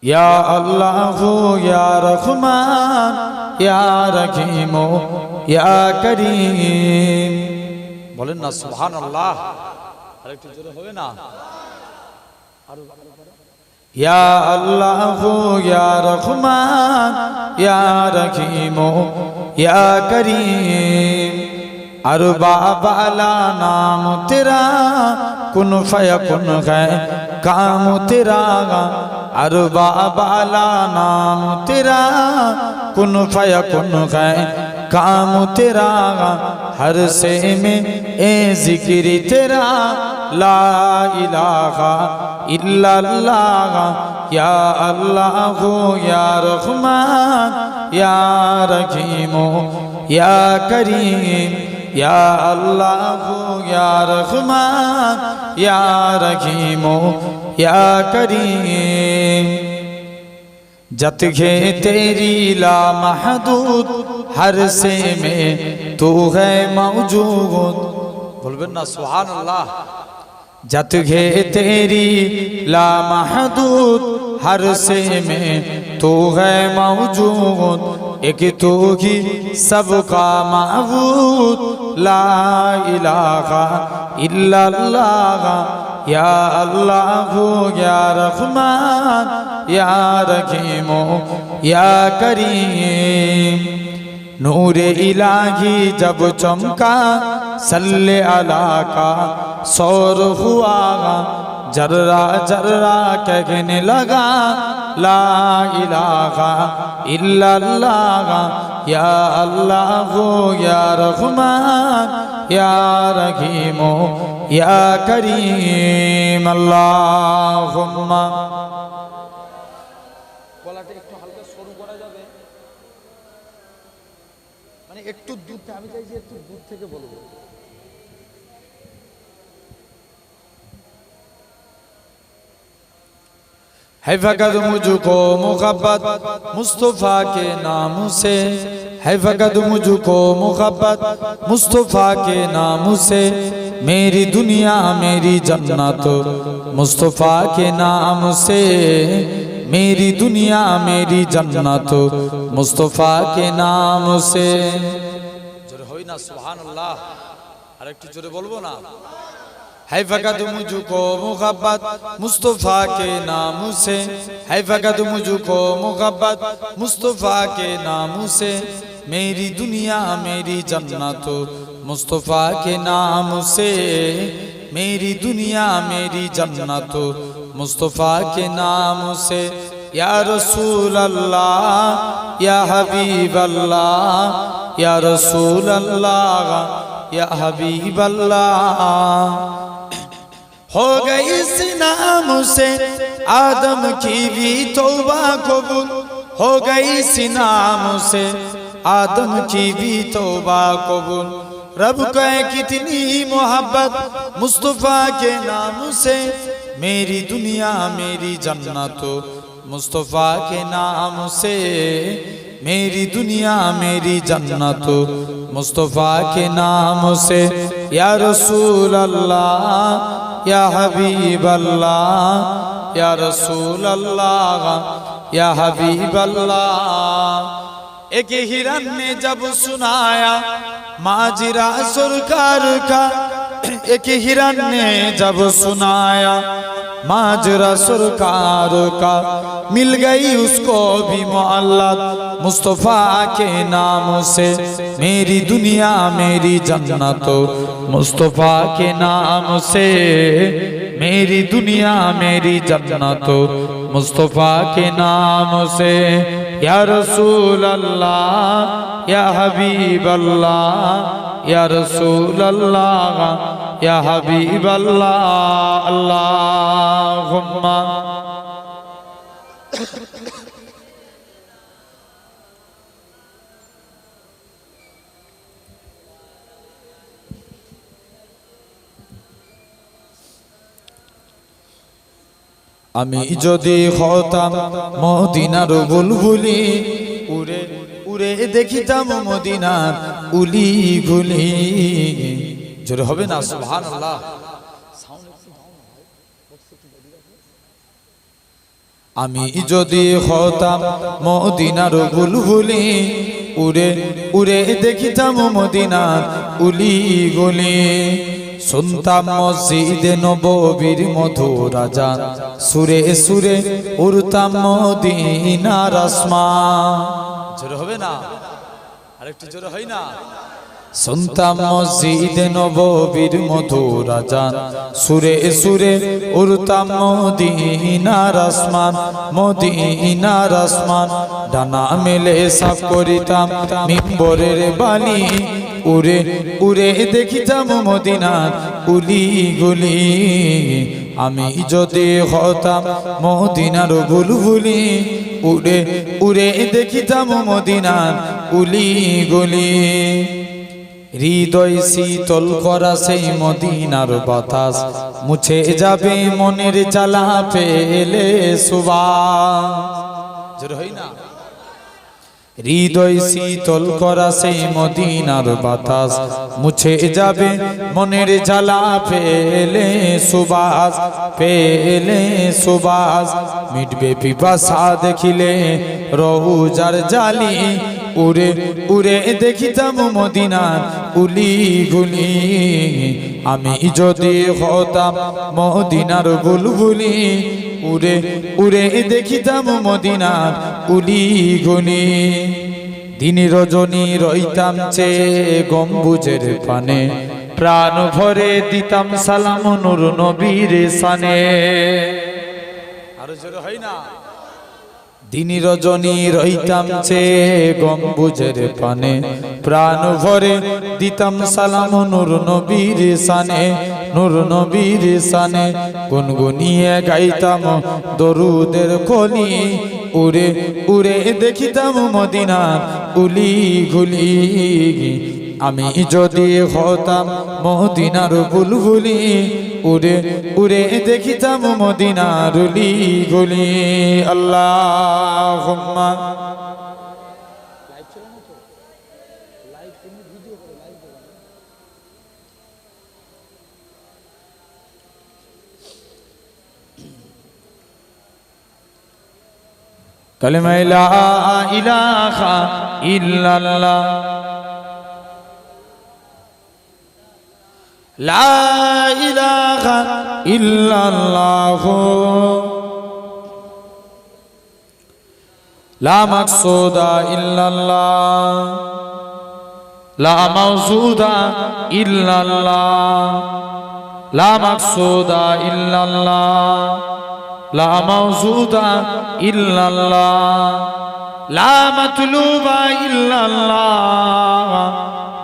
ইয়া আল্লাহু ইয়া রহমান ইয়া রহিম ইয়া করিম। বলেন না সুবহানাল্লাহ। আরেকটু জোরে হবে না? ইয়া আল্লাহু ইয়া রহমান ইয়া রহিম ইয়া করিম। अरबा वाला नाम तेरा कुन फयकुन है काम तेरा। अरबा वाला नाम तेरा कुन फयकुन है काम तेरा। हर से में ए जिक्र तेरा ला इलाहा इल्लल्लाह। या अल्लाह या रहमान या रहीम या करीम। या अल्लाह या रहमान या रहीम या करीम। जत है तेरी ला महदूद हर से में तू है मौजूद। बोलबेन ना सुभानअल्लाह। जत है तेरी ला महदूद हर से में तू है मौजूद। एक तू ही सबका माबूद ला इलाहा इल्लल्लाह। या अल्लाह या रहमान या रहीम या करीम। नूरे इलाही जब चमका सल्ले अला का सौर हुआ। जर्रा जर्रा कहने लगा ला इलाहा इल्लल्लाह। या अल्लाह या रहमान या रहीम या करीम। अल्लाहुम्मा। গলাটা একটু হালকা সরু করা যাবে? মানে একটু দূর থেকে, আমি চাইছি একটু দূর থেকে বলবো। है फकत मुझको मुहब्बत मुस्तफ़ा के नाम से। है फकत मुझको मुहब्बत मुस्तफ़ा के नाम से। मेरी दुनिया मेरी जन्नत मुस्तफ़ा के नाम से। मेरी दुनिया मेरी जन्नत मुस्तफ़ा के नाम से। जोरे होई ना सुभानअल्लाह। আরেকটু জোরে বলবো না? है फकत मुझको मुहब्बत मुस्तफ़ा के नाम से। है फकत मुझको मुहब्बत मुस्तफ़ा के नाम से। मेरी दुनिया मेरी जन्नत मुस्तफ़ा के नाम से। मेरी दुनिया मेरी जन्नत मुस्तफ़ा के नाम से। या रसूल अल्लाह या हबीब अल्लाह या रसूल अल्लाह या हबीब अल्लाह। हो गई इस नाम से आदम की भी तौबा कबूल। हो गई इस नाम से आदम की भी तौबा कबूल। रब का कितनी मोहब्बत मुस्तफ़ा के नाम से। मेरी दुनिया मेरी जन्नत मुस्तफ़ा के नाम से। मेरी दुनिया मेरी जन्नत मुस्तफ़ा के नाम से। या रसूल अल्लाह या हबीब अल्लाह या रसूल अल्लाह या हबीब अल्लाह। एक हिरन ने जब सुनाया माजरा सरकार का। एक हिरन ने जब सुनाया माजरा सरकार का। मिल गई उसको भी मोहल्लत मुस्तफ़ा के नाम से। मेरी दुनिया मेरी जन्नत मुस्तफ़ा के नाम से। मेरी दुनिया मेरी जन्नत मुस्तफ़ा के नाम से। या रसूल अल्लाह या हबीब अल्लाह या रसूल अल्लाह या हबीब अल्लाह। अल्लाहुम्मा। আমি যদি হতাম মদিনার বুলবুলি উড়ে উড়ে দেখিতাম মদিনার উলি গুলি। জোরে হবে না সুবহানাল্লাহ। আমি যদি হতাম মদিনার বুলবুলি উড়ে উড়ে দেখিতাম মদিনার উলি গলি শুনতাম মসজিদে নববীর মধুর আযান সুরে সুরে উড়তাম মদিনার আসমান জোরে হবে না আরেকটু জোরে হয় না শুনতাম মসজিদে নববীর মধুর আযান সুরে সুরে উড়তাম মদিনার আসমান মদিনার আসমান ডানা মেলে সাফ করিতাম মিম্বরের বালি উড়ে উড়ে দেখিতাম মদিনার উলি গলি আমি যদি হতাম মদিনার বুলবুলি উড়ে উড়ে দেখিতাম মদিনার উলি গলি হৃদয় শীতল করা সেই মদিনার বাতাস মুছে যাবে মনের জ্বালা পেলে সুবাস জোরে হয় না হৃদয় শীতল করা সেই মদিনার বাতাস মুছে যাবে মনের জ্বালা পেলে সুবাস পেলে সুবাস মিটবে পিপাসা দেখিলে রওজার জালি উড়ে উড়ে দেখিতাম মদিনার উলি গুলি আমি যদি হতাম মদিনার বুলবুলি উড়ে উড়ে দেখিতাম মদিনার উলি গুলি দিন রজনী রইতাম চেয়ে গম্বুজের পানে প্রাণ ভরে দিতাম সালাম নূর নবীর শানে আরো জোরে হয় না দিন রজনী রইতাম চেয়ে গম্বুজের পানে প্রাণ ভরে দিতাম সালাম নূর নবীর শানে নূর নবীর শানে গুনগুনিয়ে গাইতাম দরুদের কলি উড়ে উড়ে দেখিতাম মদিনার উলি গুলি আমি যদি হতাম মদিনার বুলবুলি উড়ে উড়ে দেখিতাম মদিনার উলি গুলি আল্লাহুম্মা কালিমা লা ইলাহা ইল্লাল্লাহ লা ইলাহা ইল্লাল্লাহ লা মাকসুদা ইল্লাল্লাহ লা মাওজুদা ইল্লাল্লাহ লা মাকসুদা ইল্লাল্লাহ লা মাওজুদা ইল্লাল্লাহ লা মাতলুবা ইল্লাল্লাহ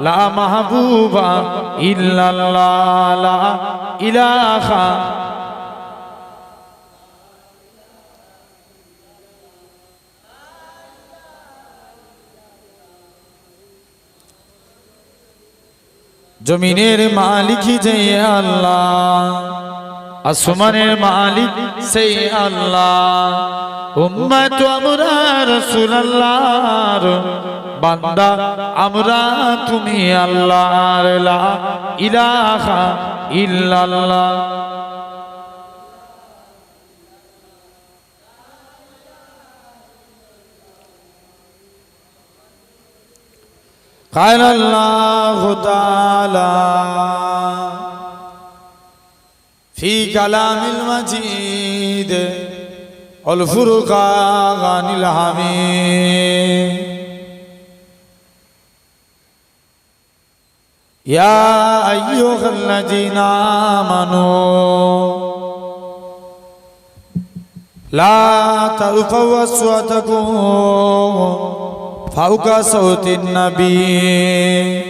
লা মাহবুবা ইল্লাল্লাহ লা ইলাহা জমিনের মালিক যে আল্লাহ আসমানের মালিক সেই আল্লাহ উম্মত আমরা রাসূলুল্লাহর বান্দা আমরা তুমি আল্লাহর লা ইলাহা ইল্লাল্লাহ قال الله تعالى في كلام المجيد والفرقان الحميد يا أيها الذين آمنوا لا ترفعوا أصواتكم فوق صوت النبي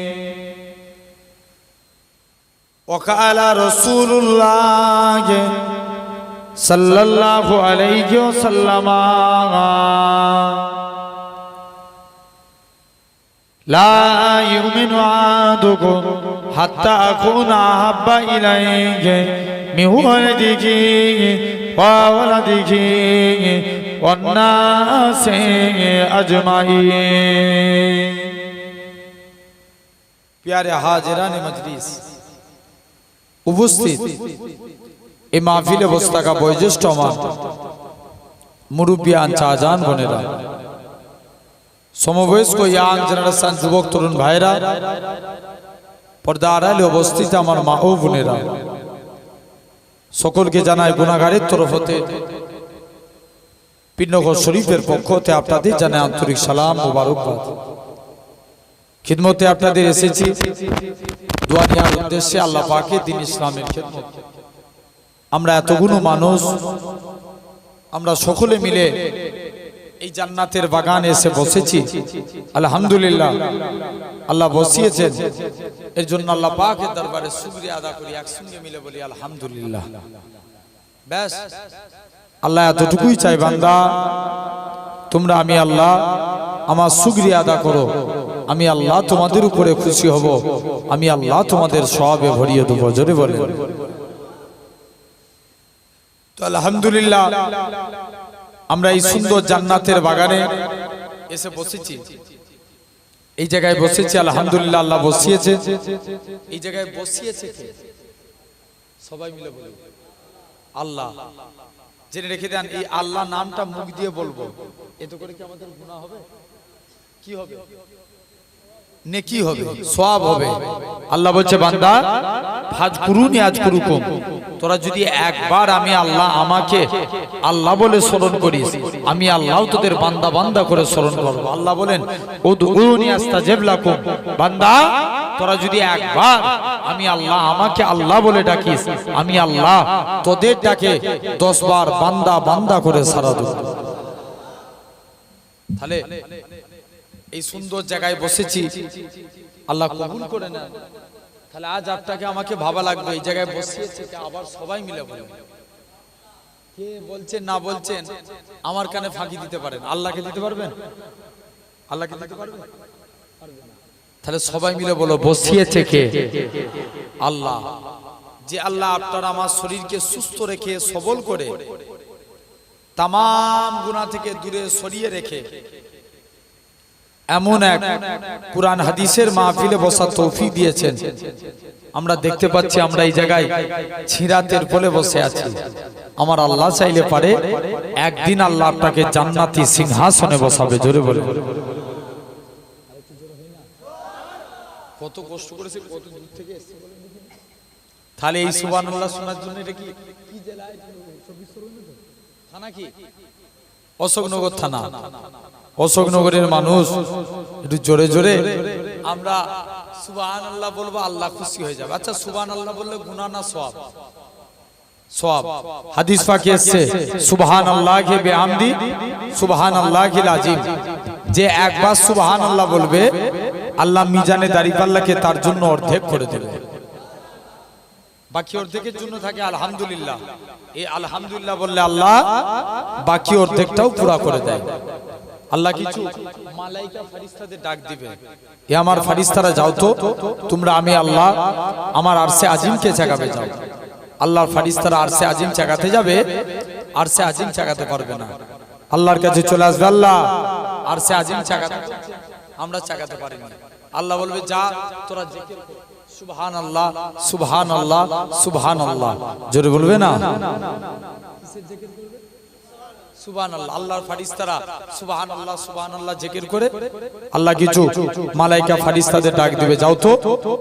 وقال رسول الله صلى الله عليه وسلم لا يؤمن أحدكم حتى أكون أحب إليه من ولده وولده والناس أجمعين प्यारे हाजिरान मजलिस উপস্থিত এই মাহফিলে বসে থাকা বয়োজ্যেষ্ঠ আমার মুরব্বিয়ান চাচাজান বোনেরা, সমবয়স্ক ইয়াং জেনারেশন যুবক তরুণ ভাইরা, পর্দা আড়ালে অবস্থিত আমার মা ও বোনেরা, সকলকে জানাই গুনাহগারের তরফ হতে পীরনগর শরীফের পক্ষ হতে আপনাদের জানাই আন্তরিক সালাম মোবারকবাদ। খিদমতে আপনাদের এসেছি দোয়া নেওয়ার উদ্দেশ্যে, আল্লাহ পাকের দ্বীন ইসলামের খিদমত। আমরা এতগুলো মানুষ, আমরা সকলে মিলে এই জান্নাতের বাগানে এসে বসেছি। আলহামদুলিল্লাহ, আল্লাহ বসিয়েছেন, এর জন্য আল্লাহ পাকের দরবারে শুকরিয়া আদা করি, একসঙ্গে মিলে বলি আলহামদুলিল্লাহ। ব্যাস, আল্লাহ এতটুকুই চাই, বান্দা তোমরা আমি আল্লাহ আমার শুকরিয়া আদা করো, আমি আল্লাহ তোমাদের উপরে খুশি হব, আমি আল্লাহ তোমাদের সওয়াবে ভরিয়ে দেব। জোরে বলেন তো আলহামদুলিল্লাহ। আমরা এই সুন্দর জান্নাতের বাগানে এসে বসেছি, এই জায়গায় বসেছি আলহামদুলিল্লাহ, আল্লাহ বসিয়েছে। এই জায়গায় বসিয়েছে কে? সবাই মিলে বলি আল্লাহ। জেনে রেখে দেন, এই আল্লাহ নামটা মুখ দিয়ে বলবো, এতে করে কি আমাদের গুনাহ হবে? কি হবে? নেকি হবে, সওয়াব হবে। আল্লাহ বলছে, বান্দা ফাজকুরুনি আযকুরুকুম, তোরা যদি একবার আমি আল্লাহ আমাকে আল্লাহ বলে স্মরণ করিস, আমি আল্লাহ তোদের বান্দা বান্দা করে স্মরণ করব। আল্লাহ বলেন, উদউনি আস্তাজিব লাকুম, বান্দা তোরা যদি একবার আমি আল্লাহ আমাকে আল্লাহ বলে ডাকিস, আমি আল্লাহ তোদের ডাকে 10 বার বান্দা বান্দা করে সাড়া দেব। তাহলে এই সুন্দর জায়গায় বসেছি, আল্লাহ কবুল করে নেন। তাহলে আজ আপনাকে আমাকে ভাবা লাগবে, এই জায়গায় বসিয়েছে কে? আবার সবাই মিলে বলেন, কে বলছেন না বলছেন আমার কানে ফাঁকি দিতে পারেন, আল্লাহকে দিতে পারবেন? আল্লাহকে দিতে পারবেন? তাহলে সবাই মিলে বলো, বসিয়েছে কে? আল্লাহ। যে আল্লাহ আপনার আমার শরীরকে সুস্থ রেখে সবল করে তামাম গুনাহ থেকে দূরে সরিয়ে রেখে এমন এক কুরআন হাদিসের মাহফিলে বসার তৌফিক দিয়েছেন। আমরা দেখতে পাচ্ছি, আমরা এই জায়গায় ছিরাতের বলে বসে আছি। আমার আল্লাহ চাইলে পারে একদিন আল্লাহ আপনাকে জান্নাতি সিংহাসনে বসাবে। জোরে বলে কত কষ্ট করেছে, কত দূর থেকে এসেছে। তাহলে এই সুবহানাল্লাহ শোনার জন্য এটা কি জেলায়? থানা কি? অশোকনগর থানা। অশোকনগরের মানুষ একটু জোরে জোরে আমরা সুবহানাল্লাহ বলবো, আল্লাহ খুশি হয়ে যাবে। আচ্ছা, সুবহানাল্লাহ বললে গুনাহ না সওয়াব? সওয়াব। হাদিস পাকে এসেছে, সুবহানাল্লাহি বিহামদি সুবহানাল্লাহিল আযীম, যে একবার সুবহানাল্লাহ বলবে আল্লাহ মিজানে দাঁড়িপাল্লাকে তার জন্য অর্ধেক করে দেবে। বাকি অর্ধেকের জন্য থাকে আলহামদুলিল্লাহ। এই আলহামদুলিল্লাহ বললে আল্লাহ বাকি অর্ধেকটাও পুরা করে দেয়। আল্লাহ কিছু মালাইকা ফেরেশতাদের ডাক দিবে, এ আমার ফেরেশতারা যাও তো তোমরা আমি আল্লাহ আমার আরশে আজিমকে জাগাবে যাও। আল্লাহর ফেরেশতারা আরশে আজিম জাগাতে যাবে, আরশে আজিম জাগাতে পারবে না। আল্লাহর কাছে চলে আসবে, আল্লাহ আরশে আজিম জাগাতে, আমরা জাগাতে পারিনি। আল্লাহ বলবে, যা তোরা জিকির কর, সুবহানাল্লাহ সুবহানাল্লাহ সুবহানাল্লাহ। জোরে বলবে না? কিসের জিকির করবে? সুবহানাল্লাহ। আল্লাহর ফেরেশতারা সুবহানাল্লাহ সুবহানাল্লাহ জিকির করে আল্লাহ কিছু মালাইকা ফেরেশতাদের ডাক দিবে, যাও তো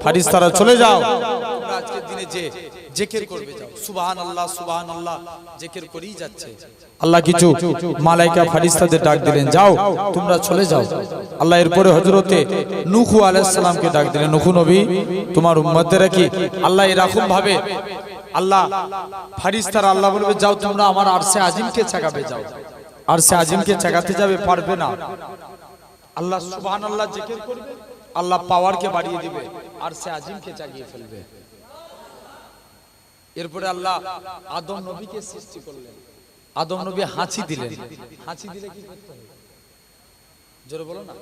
ফেরেশতারা চলে যাও, তোমরা আজকের দিনে যে জিকির করবে যাও। সুবহানাল্লাহ সুবহানাল্লাহ জিকির করেই যাচ্ছে। আল্লাহ কিছু মালাইকা ফেরেশতাদের ডাক দিলেন, যাও তোমরা চলে যাও। আল্লাহ এরপরে হযরতে নূহ আলাইহিস সালামকে ডাক দিলেন, নূহ নবী তোমার উম্মতদেরকে কি আল্লাহ এরকম ভাবে আল্লাহ ফেরেশতারা আল্লাহ বলবে, যাও তোমরা আমার আরশে আজিমকে জাগাবে যাও। আরশে আজিমকে জাগাতে যাবে, পারবে না। আল্লাহ সুবহানাল্লাহ জিকির করবে, আল্লাহ পাওয়ারকে বাড়িয়ে দিবে, আরশে আজিমকে জাগিয়ে ফেলবে। এরপরে আল্লাহ আদম নবীকে সৃষ্টি করলেন, আদম নবী হাঁচি দিলেন। হাঁচি দিলে কি করতে হবে? জোরে বলো না।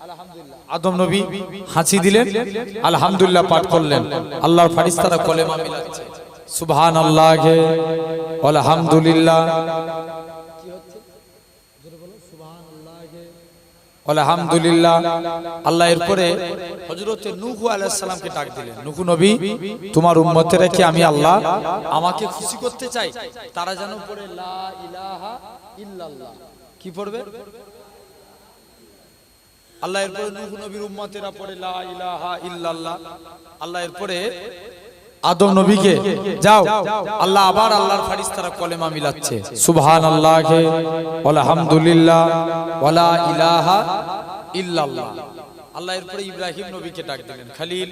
আলহামদুলিল্লাহ। আদম নবী হাঁচি দিলেন, আলহামদুলিল্লাহ পাঠ করলেন। আল্লাহর ফেরেশতারা কলেমা মিলাচ্ছে, সুবহানাল্লাহ আলহামদুলিল্লাহ। কি হচ্ছে? জোরে বলো, সুবহানাল্লাহ আলহামদুলিল্লাহ। আল্লাহ এরপরে হযরত নূহ আলাইহিস সালামকে ডাক দিলেন, নূহ নবী, তোমার উম্মতেরা কি আমি আল্লাহ আমাকে খুশি করতে চাই, তারা যেন পড়ে লা ইলাহা ইল্লাল্লাহ। কি পড়বে? আল্লাহ এরপরে নূহ নবীর উম্মতেরা পড়ে লা ইলাহা ইল্লাল্লাহ। আল্লাহ এরপরে আদম নবীকে যাও, আল্লাহ আবার আল্লাহর ফেরেশতারা কলেমা মিলাচ্ছে, সুবহানাল্লাহ আলহামদুলিল্লাহ ওয়ালা ইলাহা ইল্লাল্লাহ। আল্লাহ এরপরে ইব্রাহিম নবীকে ডাক দিলেন, খলিল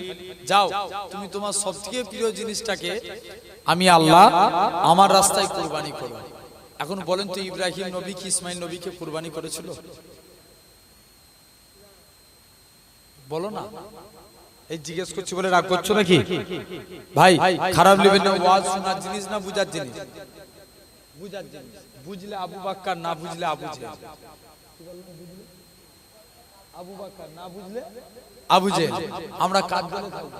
যাও, তুমি তোমার সবথেকে প্রিয় জিনিসটাকে আমি আল্লাহ আমার রাস্তায় কুরবানি করো। এখন বলেন তো, ইব্রাহিম নবী কি ইসমাইল নবীকে কুরবানি করেছিল? বলো না। এই জিজ্ঞেস করছি বলে রাগ করছো নাকি ভাই? খারাপ নেবেন না, ওয়াজ শোনার জিনিস না বুঝার জিনিস? বুঝার জিনিস। বুঝলে আবু বকর, না বুঝলে আবু জেহেল। আবু বকর না বুঝলে আবু জেহেল। আমরা কার দলে থাকব?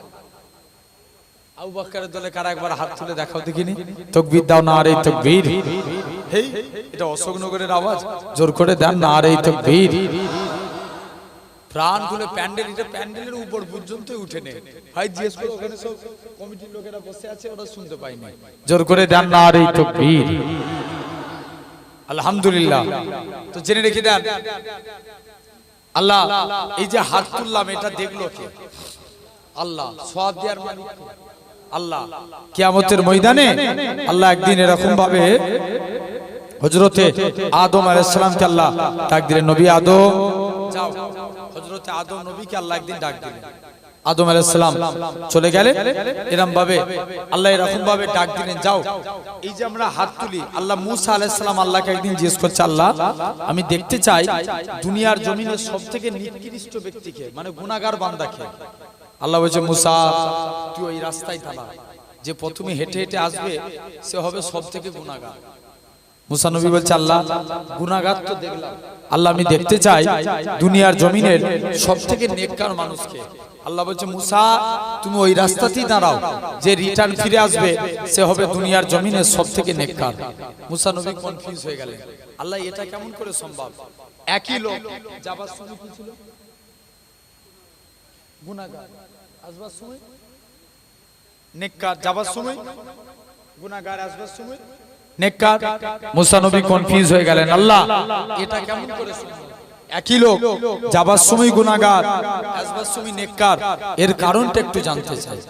আবু বকরের দলে কারা? একবার হাত তুলে দেখাও দেখিনি। তাকবীর দাও, নারে তাকবীর। হেই, এটা অশোকনগরের আওয়াজ, জোর করে দেন নারে তাকবীর। প্রাণ খুলে প্যান্ডেল, এটা প্যান্ডেলের উপর পর্যন্ত উঠে নেই ভাই। জিজ্ঞেস করো, ওখানে সব কমিটির লোকেরা বসে আছে, ওরা শুনতে পায়নি। জোর করে দেন নারে তাকবীর। আলহামদুলিল্লাহ। তো জেনে রেখে দেন, আল্লাহ এই যে হাত তুললাম, এটা দেখলো কে? আল্লাহ। সওয়াব দেওয়ার মালিক আল্লাহ। কিয়ামতের ময়দানে আল্লাহ একদিন এরকম ভাবে হযরতে আদম আলাইহিস সালামকে আল্লাহ ডাক দিলেন, নবী আদম যাও। হযরতে আদম নবীকে আল্লাহ একদিন ডাক দিলেন, আদম আলাইহিস সালাম চলে গেলেন। এরকম ভাবে আল্লাহ এরকম ভাবে ডাক দিলেন, যাও। এই যে আমরা হাত তুলি, আল্লাহ মূসা আলাইহিস সালাম আল্লাহকে একদিন জিজ্ঞেস করছে, আল্লাহ আমি দেখতে চাই দুনিয়ার জমিনের সবথেকে নিকৃষ্ট ব্যক্তিকে, মানে গুনাহগার বান্দাকে। আল্লাহ বলছে, মূসা তুই ওই রাস্তায় দাঁড়া, যে প্রথমে হেঁটে হেঁটে আসবে সে হবে সবথেকে গুনাহগার। মূসা নবী বলছে, আল্লাহ গুনাহগার তো দেখলাম, আল্লাহ আমি দেখতে চাই দুনিয়ার জমিনের সবথেকে নেককার মানুষকে। আল্লাহ বলছে, মূসা তুমি ওই রাস্তাতেই দাঁড়াও, যে রিটার্ন ফিরে আসবে সে হবে দুনিয়ার জমিনের সবথেকে নেককার। মূসা নবী কনফিউজ হয়ে গেলেন, আল্লাহ এটা কেমন করে সম্ভব? একই লোক যাবার সময় কি ছিল? গুনাহগার, আসবার সময় নেককার, যাবার সময় গুনাহগার, আসবার সময় নেককার। মূসা নবী কনফিউজ হয়ে গেলেন, আল্লাহ এটা কেমন করে সম্ভব? একই লোক যাবার সময় গুনাহগার, আসবার সময় নেককার, এর কারণটা একটু জানতে চাই।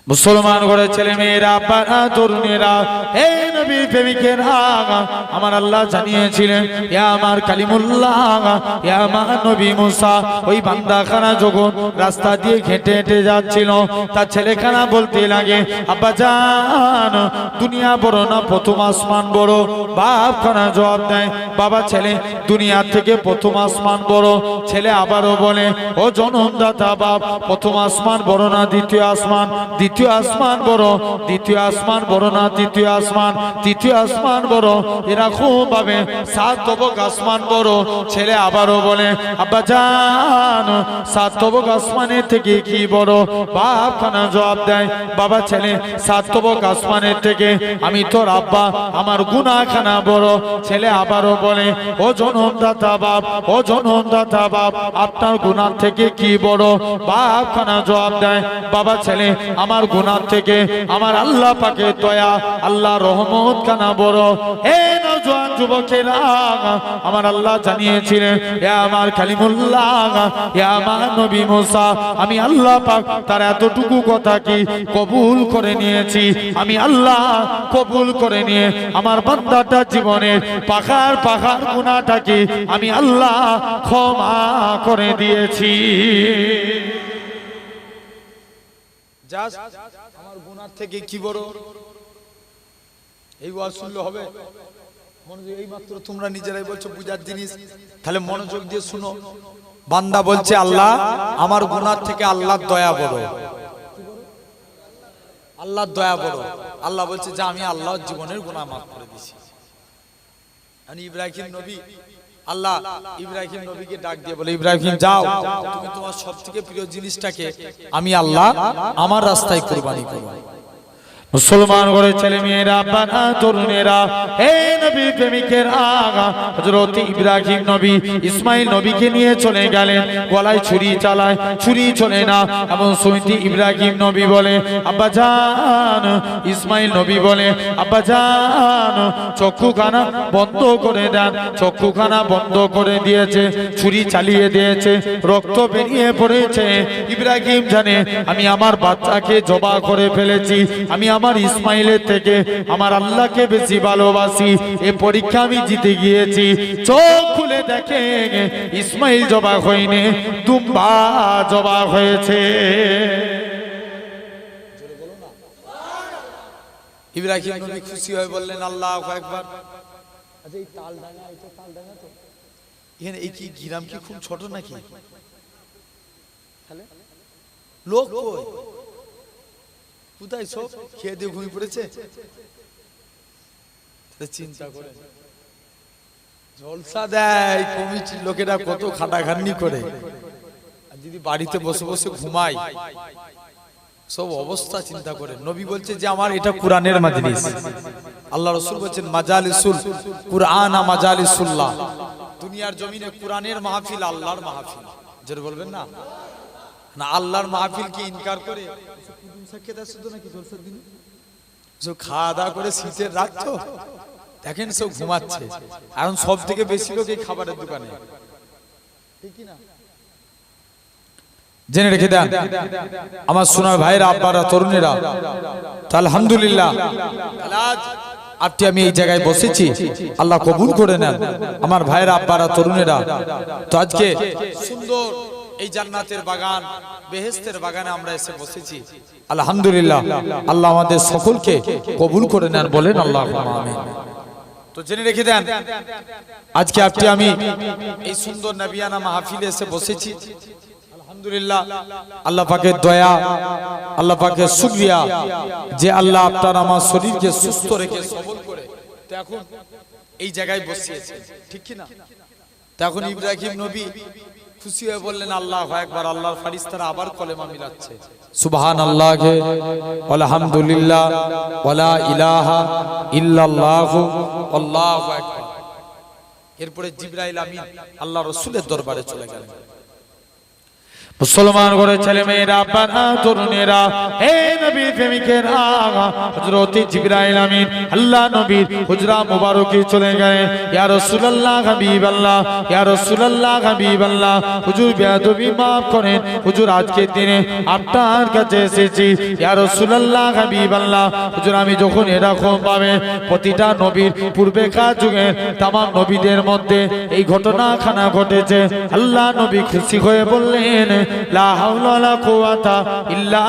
মুসলমান ঘরের ছেলে মেয়েরা, বাবা তরুণেরা, হে নবী প্রেমিকেরা, আমার আল্লাহ জানিয়েছিলেন, ইয়া আমার কালিমুল্লাহ, ইয়া আমার নবী মুসা, ওই বান্দাখানা যখন রাস্তা দিয়ে হেঁটে হেঁটে যাচ্ছিল, তার ছেলেখানা বলতে লাগে, আব্বা জান দুনিয়া বড় না প্রথম আসমান বড়? বাপখানা জবাব দেয়, বাবা ছেলে দুনিয়ার থেকে প্রথম আসমান বড়। ছেলে আবারও বলে, ও জনমদাতা বাপ, প্রথম আসমান বড় না দ্বিতীয় আসমান? দ্বিতীয় আসমান বড়। দ্বিতীয় আসমান বড় না তৃতীয় আসমান? তৃতীয় আসমান বড়। এরকম ভাবে 7 তবক আসমান বড়। ছেলে আবারও বলে, আব্বা জান 7 তবক আসমানের থেকে কি বড়? বাপ খানা জবাব দেয়, বাবা ছেলে 7 তবক আসমানের থেকে আমি তোর আব্বা, আমার গুনাহখানা বড়। ছেলে আবারও বলে, ও জনমদাতা বাপ, ও জনমদাতা বাপ, আপনার গুনাহ থেকে কি বড়? বাপ খানা জবাব দেয়, বাবা ছেলে আমার গুনাহ থেকে আমার আল্লাহ পাকের দয়া, আল্লাহ রহমত খানা বড়। হে নওজোয়ান যুবকেরা, আমার আল্লাহ জানিয়েছিলেন, ইয়া আমার কালিমুল্লাহ, ইয়া আমার নবী মুসা, আমি আল্লাহ পাক তার এতটুকু কথা কি কবুল করে নিয়েছি। আমি আল্লাহ কবুল করে নিয়ে আমার বান্দাটা জীবনের পাখার পাখার গুনাহটা কি আমি আল্লাহ ক্ষমা করে দিয়েছি। আমার গুনার থেকে কি বড়? এই ওয়াজ শুনলে হবে? মনোযোগ, এই মাত্র তোমরা নিজেরাই বলছো বুঝার জিনিস, তাহলে মনোযোগ দিয়ে শুনো। বান্দা বলছে, আল্লাহ আমার গুনার থেকে আল্লাহর দয়া বড়। আল্লাহর দয়া বড়। আল্লাহ বলছে যে আমি আল্লাহর জীবনের গুনাহ মাফ করে দিয়েছি। আর ইব্রাহিম নবী, আল্লাহ ইব্রাহিম নবীকে ডাক দিয়ে বলে, ইব্রাহিম যাও, তুমি তোমার সবথেকে প্রিয় জিনিসটাকে আমি আল্লাহ আমার রাস্তায় কুরবানি করো। মুসলমান করে ছেলে মেয়েরা বানা তরুণেরা হে নবী প্রেমিকেরা হযরত ইব্রাহিম নবী ইসমাইল নবীকে নিয়ে চলে গেলেন গলায় ছুরি চালায় ছুরি চলে না এবং সুইতি ইব্রাহিম নবী বলে আব্বা জান ইসমাইল নবী বলে আব্বা জান চক্ষুখানা বন্ধ করে দেন চক্ষুখানা বন্ধ করে দিয়েছে ছুরি চালিয়ে দিয়েছে রক্ত বেরিয়ে পড়েছে ইব্রাহিম জানে আমি আমার বাচ্চাকে জবা করে ফেলেছি আমি আমার ইসমাইলের থেকে আমার আল্লাহকে বেশি ভালোবাসি এই পরীক্ষা আমি জিতে গিয়েছি চোখ খুলে দেখে ইসমাইল জবা হয়নি দুম্বা জবা হয়েছে ইব্রাহিম নবী খুশি হয়ে বললেন আল্লাহু আকবার আচ্ছা এই তালডাঙ্গা এটা তালডাঙ্গা তো এখানে এই কি গ্রাম কি খুব ছোট নাকি তাহলে লোক কই কোথায় সব খেয়ে দিয়ে ঘুমিয়ে পড়েছে চিন্তা করে জলসা দেয় কমিটির লোকেরা কত খাটাখাটনি করে আর যদি বাড়িতে বসে বসে ঘুমায় সব অবস্থা চিন্তা করে নবী বলছে যে আমার এটা কোরআনের মাজলিস আল্লাহ রাসূল বলেন মাজালিসুল কুরআন মাজালিসুল্লাহ দুনিয়ার জমিনে কোরআনের মাহফিল আল্লাহর মাহফিল জোরে বলবেন না না আল্লাহর মাহফিলকে ইনকার করে খাওয়া দাওয়া করে শীতের রাত তো দেখেন সব ঘুমাচ্ছে এখন সব থেকে বেশি লোক এই খাবারের দোকানে জেনে রেখে দেন আমার সোনার ভাইরা আব্বারা তরুণেরা তা আলহামদুলিল্লাহ আজ আপনি আমি এই জায়গায় বসেছি আল্লাহ কবুল করে নেন আমার ভাইরা আব্বারা তরুণেরা তো আজকে সুন্দর এই জান্নাতের বাগান বেহেশতের বাগানে আমরা এসে বসেছি আলহামদুলিল্লাহ আল্লাহ আমাদের সকলকে কবুল করে নেন বলেন আল্লাহুম্মা আমিন তো জেনে রেখে দেন আজকে আপনি আমি এই সুন্দর নবিয়ানা মাহফিলে এসে বসেছি আলহামদুলিল্লাহ আল্লাহ পাকের দয়া আল্লাহ পাকের শুকরিয়া যে আল্লাহ আপনার আমার শরীরকে সুস্থ রেখে সবল করে তো এখন এই জায়গায় বসিয়েছে ঠিক কি না তখন ইব্রাহিম নবী খুশি হয়ে বললেন আল্লাহু আকবার আল্লাহর ফেরেশতারা আবার কলেমা মিলাচ্ছে সুবহানাল্লাহি আলহামদুলিল্লাহ ওয়ালা ইলাহা ইল্লাল্লাহু আল্লাহু আকবার এরপরে জিবরাইল আমিন আল্লাহর রাসূলের দরবারে চলে গেলেন মুসলমান করে ছেলে মেয়েরা বানা তরুণেরা হে নবী প্রেমিকেরা হযরত জিবরাইল আমিন আল্লাহ নবীর হুজরা মুবারকে চলে গেলেন ইয়া রাসূলুল্লাহ হাবিবাল্লাহ ইয়া রাসূলুল্লাহ হাবিবাল্লাহ হুজুর বেয়াদবি maaf করেন হুজুর আজকের দিনে আপনার কাছে এসেছি ইয়া রাসূলুল্লাহ হাবিবাল্লাহ হুজুর আমি যখন এরকম পাবে প্রতিটা নবীর পূর্বেকার যুগে तमाम নবীদের মধ্যে এই ঘটনাখানা ঘটেছে আল্লাহ নবী খুশি হয়ে বললেন লা হাওলা ওয়ালা কুওয়াতা ইল্লা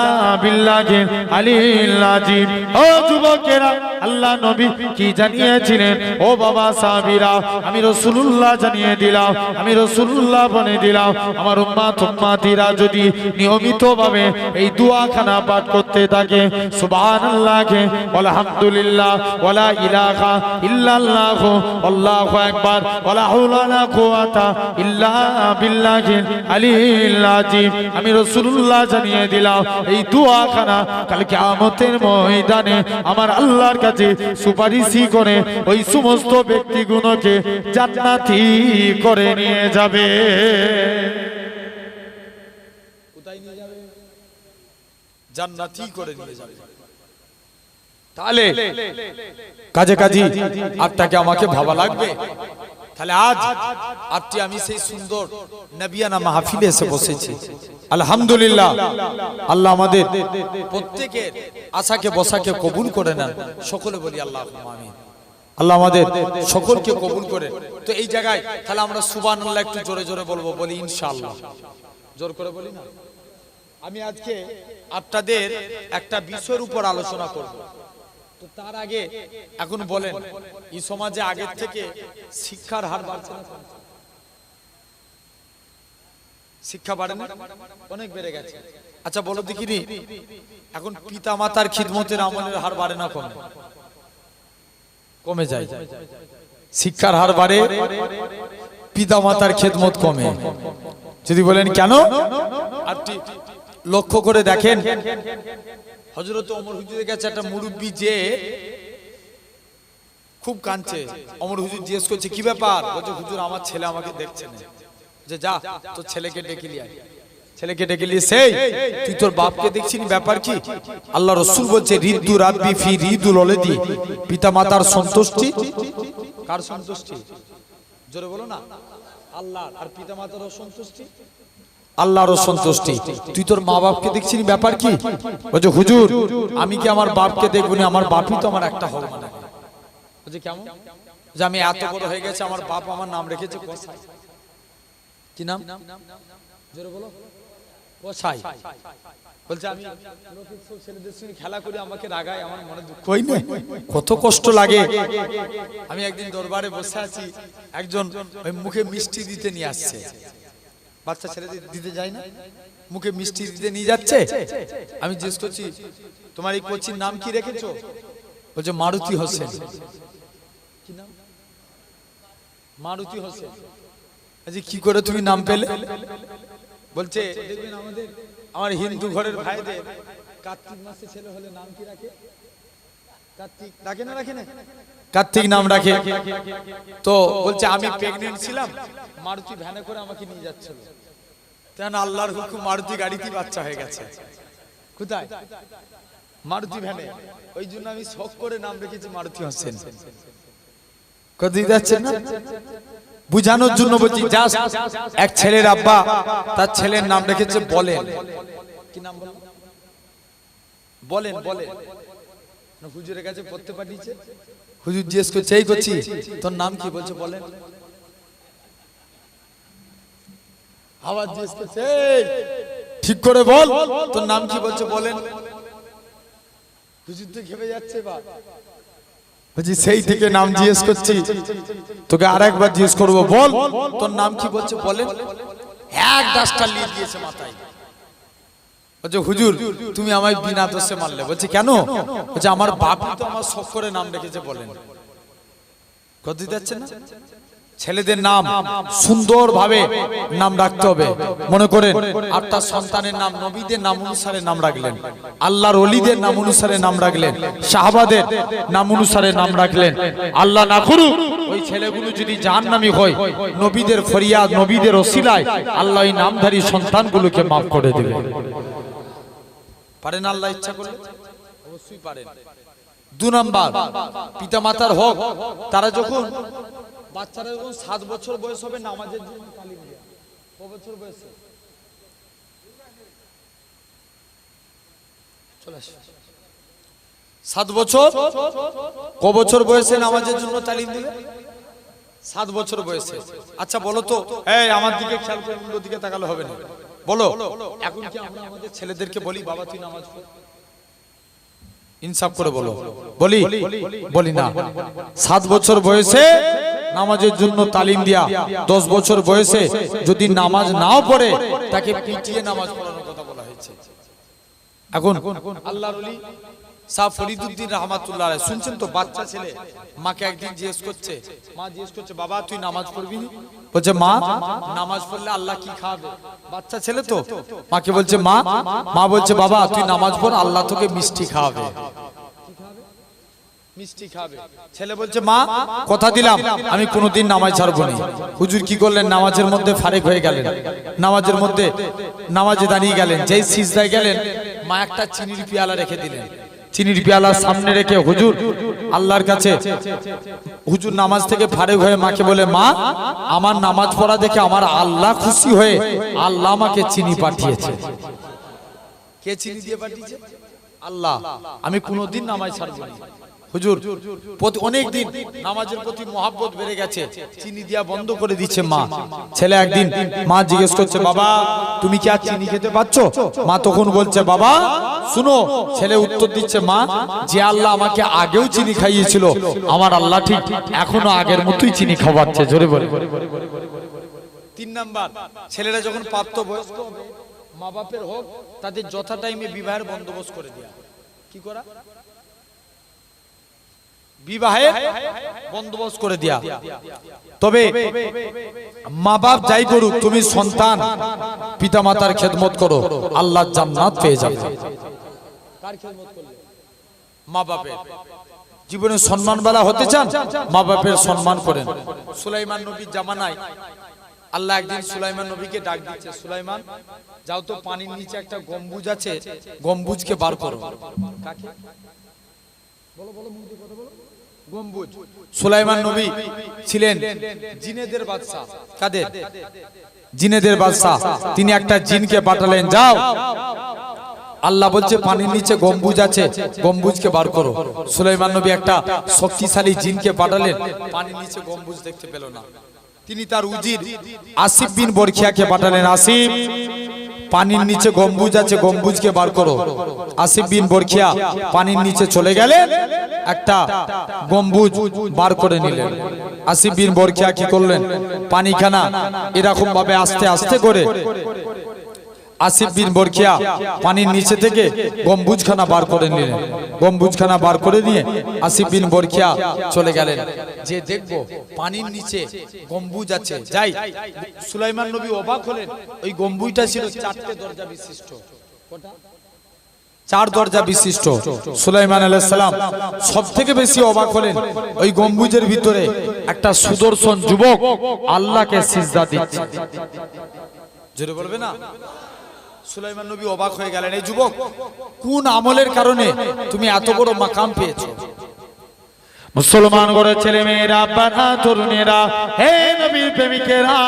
বিল্লাহিল আলিয়্যিল আযীম ও যুবকেরা আল্লাহ নবী কি জানিয়েছিলেন ও বাবা সাহাবীরা আমি রাসূলুল্লাহ জানিয়ে দিলাম আমি রাসূলুল্লাহ বলে দিলাম আমার উম্মতিরা যদি নিয়মিতভাবে এই দোয়াখানা পাঠ করতে থাকে সুবহানাল্লাহি আলহামদুলিল্লাহ ওয়ালা ইলাহা ইল্লাল্লাহ আল্লাহু আকবার ওয়ালা হাওলা ওয়ালা কুওয়াতা ইল্লা বিল্লাহিল আলিয়্যিল আযীম আমি রাসূলুল্লাহ জানিয়ে দিলাম এই দোয়াখানা কাল কিয়ামতের ময়দানে আমার আল্লাহর কাছে সুপারিশি করে ওই সমস্ত ব্যক্তিগুলোকে জান্নাতি করে নিয়ে যাবে কোথায় নিয়ে যাবে জান্নাতি করে নিয়ে যাবে তাহলে কাজে কাজী আপনাকে আমাকে ভাবা লাগবে তাহলে আজ আপনি আমি সেই সুন্দর নবিয়ানা মাহফিলে এসে বসেছি আলহামদুলিল্লাহ আল্লাহ আমাদের প্রত্যেকের আশাকে বসাকে কবুল করে নেন সকলে বলি আল্লাহুম্মা আমিন আল্লাহ আমাদের সকলকে কবুল করে তো এই জায়গায় তাহলে আমরা সুবহানাল্লাহ একটু জোরে জোরে বলবো বলি ইনশাআল্লাহ জোর করে বলি না আমি আজকে আপনাদের একটা বিষয়ের উপর আলোচনা করব তো তার আগে এখন বলেন এই সমাজে আগের থেকে শিক্ষার হার বাড়ছে না শিক্ষা বাড়ে না অনেক বেড়ে গেছে আচ্ছা বলো দেখিনি এখন পিতা মাতার খিদমতের আমলের হার বাড়ে না কমে কমে যায় শিক্ষার হার বাড়ে পিতা মাতার খিদমত কমে যদি বলেন কেন আপনি লক্ষ্য করে দেখেন হযরত ওমর হুজুরের কাছে একটা মুরব্বি যে খুব কাঁদছে। ওমর হুজুর জিজ্ঞেস করছে কি ব্যাপার? বলছে হুজুর আমার ছেলে আমাকে দেখছে না। যে যা তোর ছেলেকে ডেকে নিয়ে আয়। ছেলেকে ডেকে নিয়ে সেই তুই তোর বাপকে দেখছিস, ব্যাপার কি? আল্লাহ রাসূল বলছে রিদ্দু রাব্বি ফি রিদুল ওয়ালিদি, পিতা মাতার সন্তুষ্টি। কার সন্তুষ্টি? জোরে বলো না। আল্লাহর। আর পিতা মাতার সন্তুষ্টি আল্লাহর সন্তুষ্টি। তুই তোর মা বাপকে দেখছিস, ব্যাপার কি? বলছে হুজুর আমি কি আমার বাপকে দেখব না? আমার বাপই তো আমার একটা হবে না। বলছে কেমন? যে আমি এত বড় হয়ে গেছে, আমার বাপ আমার নাম রেখেছে কসাই। কি নাম? জোরে বলো। কসাই। বলছে আমি লোকের সব ছেলেদের সঙ্গে খেলা করি, আমাকে রাগায়, আমার মনে দুঃখ হয় না, কত কষ্ট লাগে। আমি একদিন দরবারে বসে আছি, একজন ওই মুখে মিষ্টি দিতে নিয়ে আসছে। বাচ্চা ছেলেদের দিতে যায় না, মুখে মিষ্টি দিতে নিয়ে যাচ্ছে। আমি জিজ্ঞেস করছি তোমার এই কোচির নাম কি রেখেছো? বলছে মারুতি হোসেন। কি নাম? মারুতি হোসেন। আচ্ছা কি করে তুমি নাম পেলে? বলছে দেখবেন আমার হিন্দু ঘরের ভাইদের কার্তিক মাসে ছেলে হলে নাম কি রাখে? কার্তিক রাখে না? রাখে না? কার্তিক নাম রাখে। তো বলছে আমি প্রেগনেন্ট ছিলাম, মারুতি ভ্যানে করে আমাকে নিয়ে যাচ্ছিল, তেন আল্লাহর হুকুম মারুতি গাড়িতে বাচ্চা হয়ে গেছে। কোথায়? মারুতি ভ্যানে। ওই জন্য আমি শখ করে নাম রেখেছি মারুতি হোসেন। কোথায় যাচ্ছেন না বুঝানোর জন্য বলছি। জাস্ট এক ছেলের আব্বা তার ছেলের নাম রেখেছে বলেন। কি নাম বলেন? বলেন বলেন। হুজুরের কাছে পড়তে পাঠিয়েছে। হুজুর জিজ্ঞেস করছে এই করছি তোর নাম কি? বলছে বলেন। আবার জিজ্ঞেস করছে ঠিক করে বল তোর নাম কি? বলছে বলেন। হুজুর তো ঘেমে যাচ্ছে। বা বলছি সেই থেকে নাম জিজ্ঞেস করছি, তোকে আরেকবার জিজ্ঞেস করবো, বল তোর নাম কি? বলছে বলেন। এক ডাস্টার নিয়ে দিয়েছে মাথায়। বলছে হুজুর তুমি আমায় বিনা দোষে মারলে। বলছে কেন? বলছে আমার বাপই তো আমার শখ করে নাম রেখেছে বলেন। কত যাচ্ছে না? ছেলেদের নাম সুন্দরভাবে নাম রাখতে হবে। মনে করেন আপনার সন্তানের নাম নবীদের নাম অনুসারে নাম রাখলেন, আল্লাহর ওলিদের নাম অনুসারে নাম রাখলেন, সাহাবাদের নাম অনুসারে নাম রাখলেন। আল্লাহ না করুক ওই ছেলেগুলো যদি জাহান্নামী হয়, নবীদের ফরিয়াদ নবীদের ওসিলায় আল্লাহ এই নামধারী সন্তানগুলোকে মাফ করে দেবে। পারেন আল্লাহ ইচ্ছা করলে? অবশ্যই পারেন। 2 নাম্বার পিতামাতার হক। তারা যখন বাচ্চারা যখন 7 বছর বয়স হবে নামাজের জন্য তালিম দেয়। কত বছর বয়সে? চলে আসে 7 বছর। ক বছর বয়সে নামাজের জন্য তালিম দিবে? 7 বছর বয়সে। আচ্ছা বলো তো, এই আমার দিকে খেয়াল করে, অন্য দিকে তাকালে হবে না। বলো এখন কি আমরা আমাদের ছেলেদেরকে বলি বাবা তুই নামাজ পড়? ইনসাফ করে বলো, বলি? বলি না। 7 বছর বয়সে নামাজের জন্য তালিম দিয়া, 10 বছর বয়সে যদি নামাজ নাও পড়ে তাকে পিটিয়ে নামাজ পড়ানোর কথা বলা হয়েছে। এখন আল্লাহর ওলি শাহ ফরিদউদ্দিন রহমাতুল্লাহ আলাইহি শুনছেন তো, বাচ্চা ছেলে মাকে একদিন জিজ্ঞেস করছে, মা জিজ্ঞেস করছে বাবা তুই নামাজ পড়বি? বলছে মা নামাজ পড়লে আল্লাহ কি খাবে? বাচ্চা ছেলে তো মাকে বলছে মা বলছে বাবা তুই নামাজ পড়, আল্লাহ তোকে মিষ্টি খাওয়াবে। মিষ্টি খাবে। ছেলে বলছে মা কথা দিলাম আমি কোনোদিন নামাজ ছাড়বো না। হুজুর কি করলেন? নামাজের মধ্যে ফারেক হয়ে গেলেন, নামাজের মধ্যে নামাজে দাঁড়িয়ে গেলেন। যেই সিজদায় গেলেন মা একটা চিনির পেয়ালা রেখে দিলেন। চিনির পেয়ালা সামনে রেখে হুজুর আল্লাহর কাছে, হুজুর নামাজ থেকে ফারেক হয়ে মাকে বলে মা আমার নামাজ পড়া দেখে আমার আল্লাহ খুশি হয়ে আল্লাহ আমাকে চিনি পাঠিয়েছে। কে চিনি দিয়ে পাঠিয়েছে? আল্লাহ। আমি কোনোদিন নামাজ ছাড়বো না। হুজুর অনেক দিন নামাজের প্রতি মহব্বত বেড়ে গেছে, চিনি দিয়া বন্ধ করে দিচ্ছে মা। ছেলে একদিন মা জিজ্ঞেস করছে বাবা তুমি কি আর চিনি খেতে পাচ্ছ? মা তখন বলছে বাবা শুনো। ছেলে উত্তর দিচ্ছে মা যে আল্লাহ আমাকে আগেও চিনি খাইয়েছিল আমার আল্লাহ ঠিক এখনো আগের মতোই চিনি খাওয়াচ্ছে। জোরে বলে। 3 নাম্বার ছেলেরা যখন প্রাপ্তবয়স্ক হবে মা বাপের হোক তাদের যথা টাইমে বিবাহের বন্দোবস্ত করে দেয়া। কি করা? বিবাহের বন্দোবস্ত করে দেয়া। তবে মা বাপ যাই করুক তুমি সন্তান পিতামাতার খেদমত করো, আল্লাহর জান্নাত পেয়ে যাবে। কার খেদমত করলে? মা বাপের। জীবনে সম্মানওয়ালা হতে চান, মা বাপের সম্মান করেন। সুলাইমান নবীর জামানায় আল্লাহ একদিন সুলাইমান নবীকে ডাক দিচ্ছে, সুলাইমান যাও তো পানির নিচে একটা গম্বুজ আছে, গম্বুজকে বার করো। কাকে? বলো বলো, মুখ দিয়ে কথা বলো। গম্বুজ। সুলাইমান নবী ছিলেন জিনেদের বাদশা। কাদের? জিনেদের বাদশা। তিনি একটা জিনকে পাঠালেন, যাও, আল্লাহ বলছে পানির নিচে গম্বুজ আছে, গম্বুজকে বার করো। সুলাইমান নবী একটা শক্তিশালী জিনকে পাঠালেন, পানির নিচে গম্বুজ দেখতে পেল না। তিনি তার উজির আসিফ বিন বরখিয়াকে পাঠালেন, আসিফ, পানির নিচে গম্বুজ আছে, গম্বুজকে বার করো। আসিফ বিন বরখিয়া পানির নিচে চলে গেলেন, একটা গম্বুজ বার করে নিলেন। আসিফ বিন বরখিয়া কি করলেন? পানিখানা এরকম ভাবে আস্তে আস্তে করে আসিফ বিন বরখিয়া পানির নিচে থেকে গম্বুজখানা বার করে নিলেন। গম্বুজখানা বার করে নিয়ে আসিফ বিন বরখিয়া চলে গেলেন, যে দেখবো পানির নিচে গম্বুজ আছে, যাই। সুলাইমান নবী অবাক হলেন, ওই গম্বুজটা ছিল 4টে দরজা বিশিষ্ট। কটা? 4 দরজা বিশিষ্ট। সুলাইমান আলাইহিস সালাম সবথেকে বেশি অবাক হলেন, ওই গম্বুজের ভিতরে একটা সুদর্শন যুবক আল্লাহকে সিজদা দিচ্ছে। জোরে বলবে না? সুলাইমান নবী অবাক হয়ে গেলেন, এই যুবক কোন আমলের কারণে তুমি এত বড় মাকাম পেয়েছো? মুসলমান ঘরে ছেলে মেয়েরা, বাবা তরুণেরা, হে নবীর প্রেমিকেরা,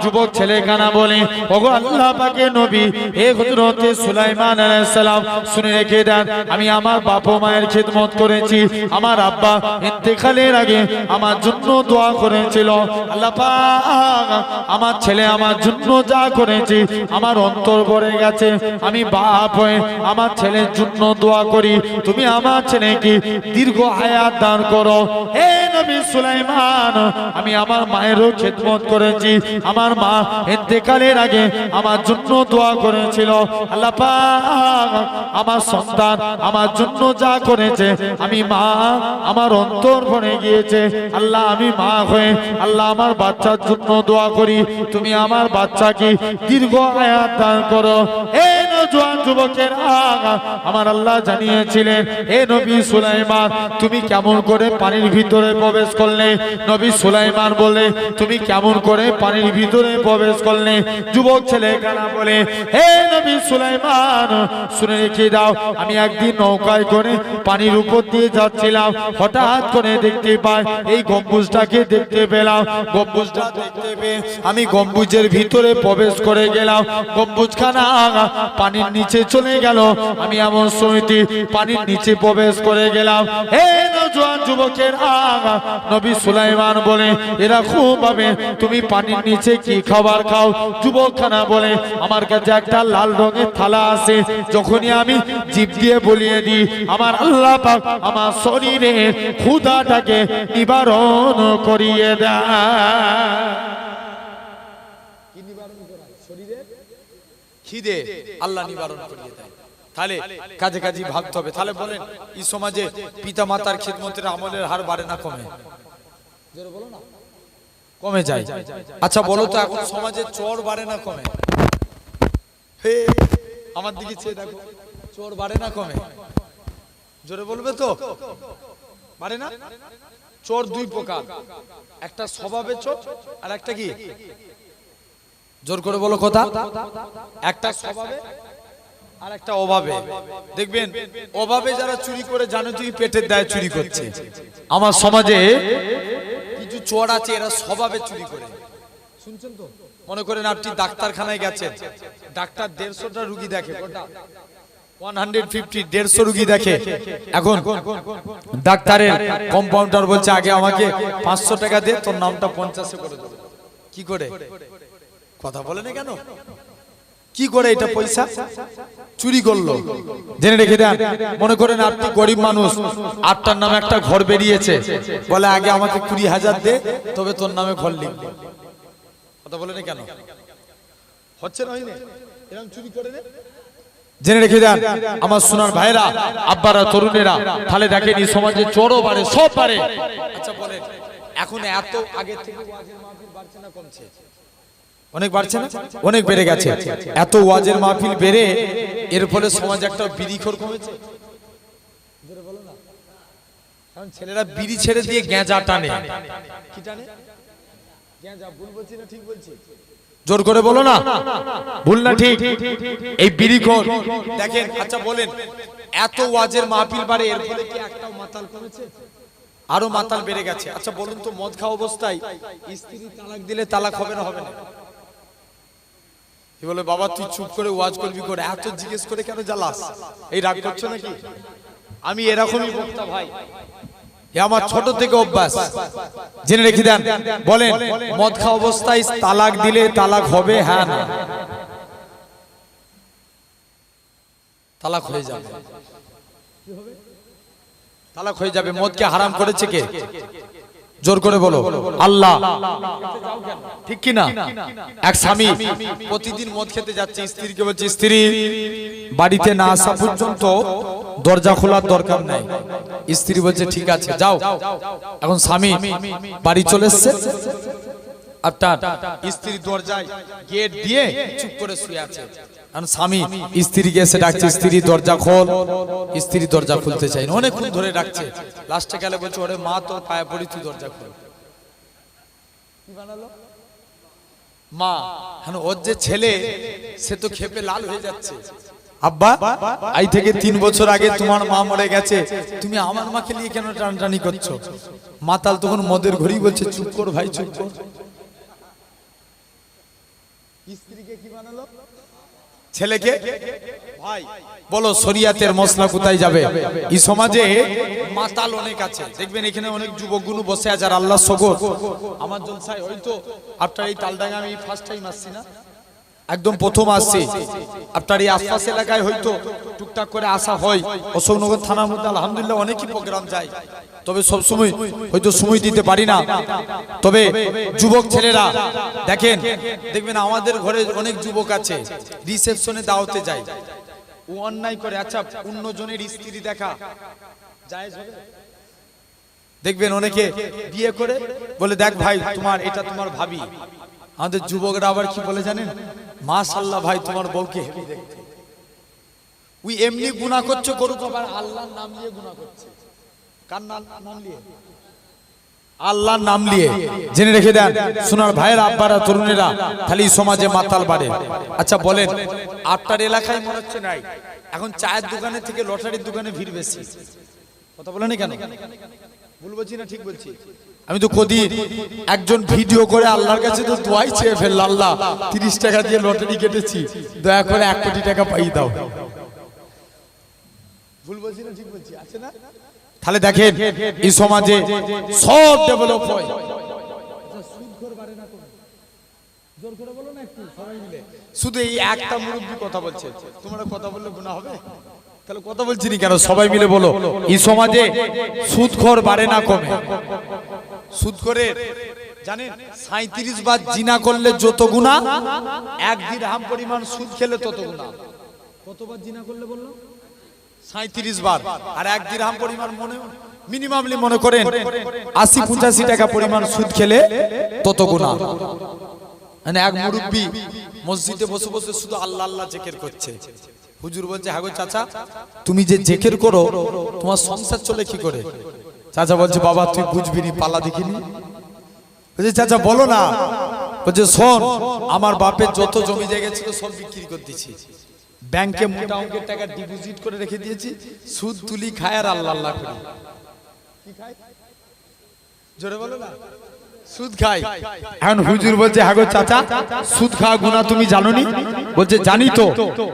যুবক ছেলেখানা বলে, ওগো আল্লাহ পাকের নবী, হে হযরত সুলাইমান আলাইহিস সালাম, শুনে রেখে দেন, আমি আমার বাবা মায়ের খিদমত করেছি। আমার আব্বা ইন্তেকালের আগে আমার জন্য দোয়া করেছিল। আল্লাহ পাক আমার ছেলে আমার জন্য যা করেছে, আমার অন্তর ভরে গেছে। আমি বাপ হয়ে আমার ছেলের জন্য দোয়া করি, তুমি আমার ছেলেকে দীর্ঘ হায়াত দান করো। হে নবী সুলাইমান, আমি আমার মায়েরও খিদমত করেছি। আমার মা ইন্তেকালের আগে আমার জন্য দোয়া করেছিল। আল্লাহ পাক আমার সন্তান আমার জন্য যা করেছে, আমি মা, আমার অন্তর ভরে গিয়েছে। আল্লাহ আমি মা হয়ে আল্লাহ আমার বাচ্চার জন্য দোয়া করি, তুমি আমার বাচ্চাকে দীর্ঘ হায়াত দান করো। হে নওজোয়ান যুবকের, আমার আল্লাহ জানিয়েছিলেন, হে নবী সুলাইমান, তুমি কেমন করে পানির ভিতরে প্রবেশ করলে? নবী সুলাইমান বলে, তুমি কেমন করে পানির ভিতরে প্রবেশ করলে? যুবক ছেলে কানা বলে, হে নবী সুলাইমান, শুনে রেখে দাও, আমি একদিন নৌকায় করে পানির উপর দিয়ে যাচ্ছিলাম, হঠাৎ করে দেখতে পাই এই গম্বুজটাকে দেখতে পেলাম। গম্বুজটা দেখতে পেয়ে আমি গম্বুজের ভিতরে প্রবেশ করে গেলাম। গম্বুজখানা পানির নিচে চলে গেল। আমি এমন সময়তে পানির নিচে প্রবেশ করে গেলাম। হে নওজোয়ান যুবকের, নবী সুলাইমান বলে, এরকম ভাবে তুমি পানির নিচে কি খাবার খাও? যুবকখানা বলে, আমার কাছে একটা লাল রঙের থালা আছে, যখনই আমি জিভ দিয়ে বলিয়ে দিই, আমার আল্লাহ পাক আমার শরীরে ক্ষুধাটাকে নিবারণ করিয়ে দেয়। কি নিবারণ করায়? শরীরে খিদে আল্লাহ নিবারণ করিয়ে দেয়। তাহলে কাজে কাজে ভাবতে হবে। তাহলে বলেন, এই সমাজে পিতা মাতার খিদমতের আমলের হার বাড়ে না কমে? জোরে বলো না, কমে যায়। আচ্ছা বলো তো, এখন সমাজে চোর বাড়ে না কমে? হে, আমার দিকে চেয়ে দেখো, চোর বাড়ে না কমে? জোরে বলবে তো, বাড়ে না? চোর 2 প্রকার, একটা স্বভাবে চোর, আর একটা কি? জোর করে বলো কথা। একটা স্বভাবে আর একটা অভাবে। দেখবেন অভাবে যারা চুরি করে, জানো তুমি পেটের দায়ে চুরি করছে। আমার সমাজে কিছু চোর আছে, এরা স্বভাবে চুরি করে। শুনছেন তো? মনে করেন আপনি ডাক্তারখানায় গেছেন, ডাক্তার 150টা রোগী দেখে, কটা? 150, 150 রোগী দেখে। এখন ডাক্তারের কম্পাউন্ডার বলছে, আগে আমাকে 500 টাকা দে, তোর নামটা 50 করে দেব। কি করে? কথা বলে না কেন? কি করে এটা পয়সা চুরি করলো? জেনে রেখে দেন। মনে করেন আপনি গরিব মানুষ, 8টার নামে একটা ঘর বেরিয়েছে, বলে আগে আমাকে 20,000 দে, তবে তোর নামে ঘর লিখব। কথা বলে না কেন? হচ্ছে না, হয়নি? এরকম চুরি করে না? জেনে রেখে দেন আমার সোনার ভাইরা, আব্বারা, তরুণেরা, তাহলে দেখেন এই সমাজে চোরও বাড়ে, সব বাড়ে। আচ্ছা বলেন, এখন এত আগে থেকে ওয়াজের মাহফিল বাড়ছে না কমছে? অনেক বাড়ছে না? অনেক বেড়ে গেছে। এত ওয়াজের মাহফিল বেড়ে এর ফলে সমাজে একটা বিড়িখোর কমেছে। কারণ ছেলেরা বিড়ি ছেড়ে দিয়ে গ্যাঁজা টানে। কি টানে? গ্যাঁজা। ভুল বলছি না ঠিক বলছি? জোর করে বলো না, ভুল না ঠিক? এই বিড়িখোর দেখেন। আচ্ছা বলেন, এত ওয়াজের মাহফিল বাড়ে এর ফলে কি একটাও মাতাল কমেছে? আরো মাতাল বেড়ে গেছে। আচ্ছা বলুন তো, মদ খাওয়া অবস্থায় স্ত্রী তালাক দিলে তালাক হবে না হবে না? কি বলে, বাবা তুই চুপ করে ওয়াজ করবি করে, এত জিজ্ঞেস করে কেন জ্বালাস? এই রাগ করছো নাকি? আমি এরকমই বক্তা ভাই, এ আমার ছোট থেকে অভ্যাস, জেনে রেখে দেন। বলেন, মদ খাওয়া অবস্থায় তালাক দিলে তালাক হবে? হ্যাঁ না? তালাক হয়ে যাবে। তালাক হয়ে যাবে। মদকে হারাম করেছে কে? জোর করে বলো, আল্লাহ। ঠিক কি না? এক স্বামী প্রতিদিন মদ খেতে যাচ্ছে, স্ত্রীকে বলছে, স্ত্রী বাড়িতে না আসা পর্যন্ত দরজা খোলার দরকার নাই। স্ত্রী বলছে ঠিক আছে যাও। এখন স্বামী বাড়ি চলে এসেছে, আপনার স্ত্রী দরজায় গেট দিয়ে চুপ করে শুয়ে আছে। স্বামী স্ত্রীকে এসে ডাকছে, স্ত্রী দরজা খোল। স্ত্রী দরজা খুলতে চাই না, অনেকক্ষণ ধরে ডাকছে। লাস্টে গেলে বলছে, ওরে মা তোর পায়ে পড়ি, তুই দরজা খোল। কি বানালো? মা। হ্যাঁ, ওর যে ছেলে সে তো খেপে লাল হয়ে যাচ্ছে। আব্বা, আই থেকে 3 বছর আগে তোমার মা মরে গেছে, তুমি আমার মাকে নিয়ে কেন টানটানি করছো? মাতাল তখন মদের ঘড়ি বলছে, চুপ কর ভাই, চুপ কর। স্ত্রীকে কি বানালো? ছেলেকে। ভাই বলো, শরিয়াতের মশলা কোথায় যাবে? এই সমাজে মাতাল অনেক আছে। দেখবেন এখানে অনেক যুবকগুলো বসে আছে, আর আল্লাহ শকর আমার জলসায় হয়তো আপনার এই তালডাঙ্গা আমি ফার্স্ট টাইম আসছি না, একদম প্রথম আসছি। আপনার এই আশপাশ এলাকায় হয়তো টুকটাক করে আসা হয়। অশোকনগর থানার মধ্যে আলহামদুলিল্লাহ অনেকই প্রোগ্রাম যায়, তবে সব সময় হয়তো সময় দিতে পারি না। তবে যুবক ছেলেরা দেখেন, দেখবেন আমাদের ঘরে অনেক যুবক আছে, রিসেপশনে দাওয়াতে যায়, ও অন্যায় করে। আচ্ছা, অন্যজনের স্ত্রী দেখা জায়েজ হবে? দেখবেন অনেকে বিয়ে করে বলে, দেখ ভাই তোমার এটা তোমার ভাবি। আমাদের যুবকরা আবার কি বলে জানেন? মাশাআল্লাহ ভাই তোমার বউকে হেভি দেখতে। ওই এমনি গুনাহ করছে, করুক, আবার আল্লাহর নাম নিয়ে গুনাহ করছে। কার নাম নিয়ে? আল্লাহর নাম নিয়ে। জেনে রেখে দেন সোনার ভাইয়ের আব্বারা, তরুণেরা, খালি সমাজে মাতাল বাড়ে। আচ্ছা বলেন, আপনার এলাকায় মনে হচ্ছে নাই, এখন চায়ের দোকানে থেকে লটারির দোকানে ভিড় বেশি। কথা বলেন কেন? ভুল বলছি না ঠিক বলছি? আমি তো কদিন একজন ভিডিও করে আল্লাহর কাছে তো দোয়াই চেয়ে ফেলল, আল্লাহ 30 টাকা দিয়ে লটারি কেটেছি, দয়া করে 1 কোটি টাকা পাই দাও। ভুল বলছি না ঠিক বলছি? আছে না? তাহলে দেখেন এই সমাজে সব ডেভেলপ হয়। শুধু এই একটা মুরব্বী কথা বলছে, তোমরা কথা বললে গুনাহ হবে? তাহলে কথা বলছি না কেন? সবাই মিলে বলো, এই সমাজে সুদখোর বাড়ে না কমে? সুদখোরের জানেন 37 বার জিনা করলে যত গুনাহ, 1 দিরহাম পরিমাণ সুদ খেলে তত গুনাহ। কতবার জিনা করলে বললো? 37 বার। আর 1 দিরহাম পরিমাণ মিনিমামলি মনে করেন 80-85 টাকা পরিমাণ সুদ খেলে তত গুনাহ। মানে এক মুরব্বী মসজিদে বসে বসে শুধু আল্লাহ আল্লাহ জিকির করছে। হুজুর বলছে, হ্যাঁ গো চাচা, তুমি যে জিকির করো তোমার সংসার চলে কি করে? চাচা বলছে, বাবা তুই বুঝবি নি, পালা দেখিনি। বলছে, চাচা বলো না। বলছে, শোন, আমার বাপের যত জমি জায়গা ছিল সব বিক্রি করে দিয়েছি, ব্যাংকে মোটা অঙ্কের টাকা ডিপোজিট করে রেখে দিয়েছি, সুদ তুলি খায় আর আল্লাহ আল্লাহ করি। কি খায়? জোরে বলো না। সুদ খায়। এখন হুজুর বলছে, হ্যাঁ গো চাচা, সুদ খাওয়া গুনাহ তুমি জানোনি? বলছে, জানি তো,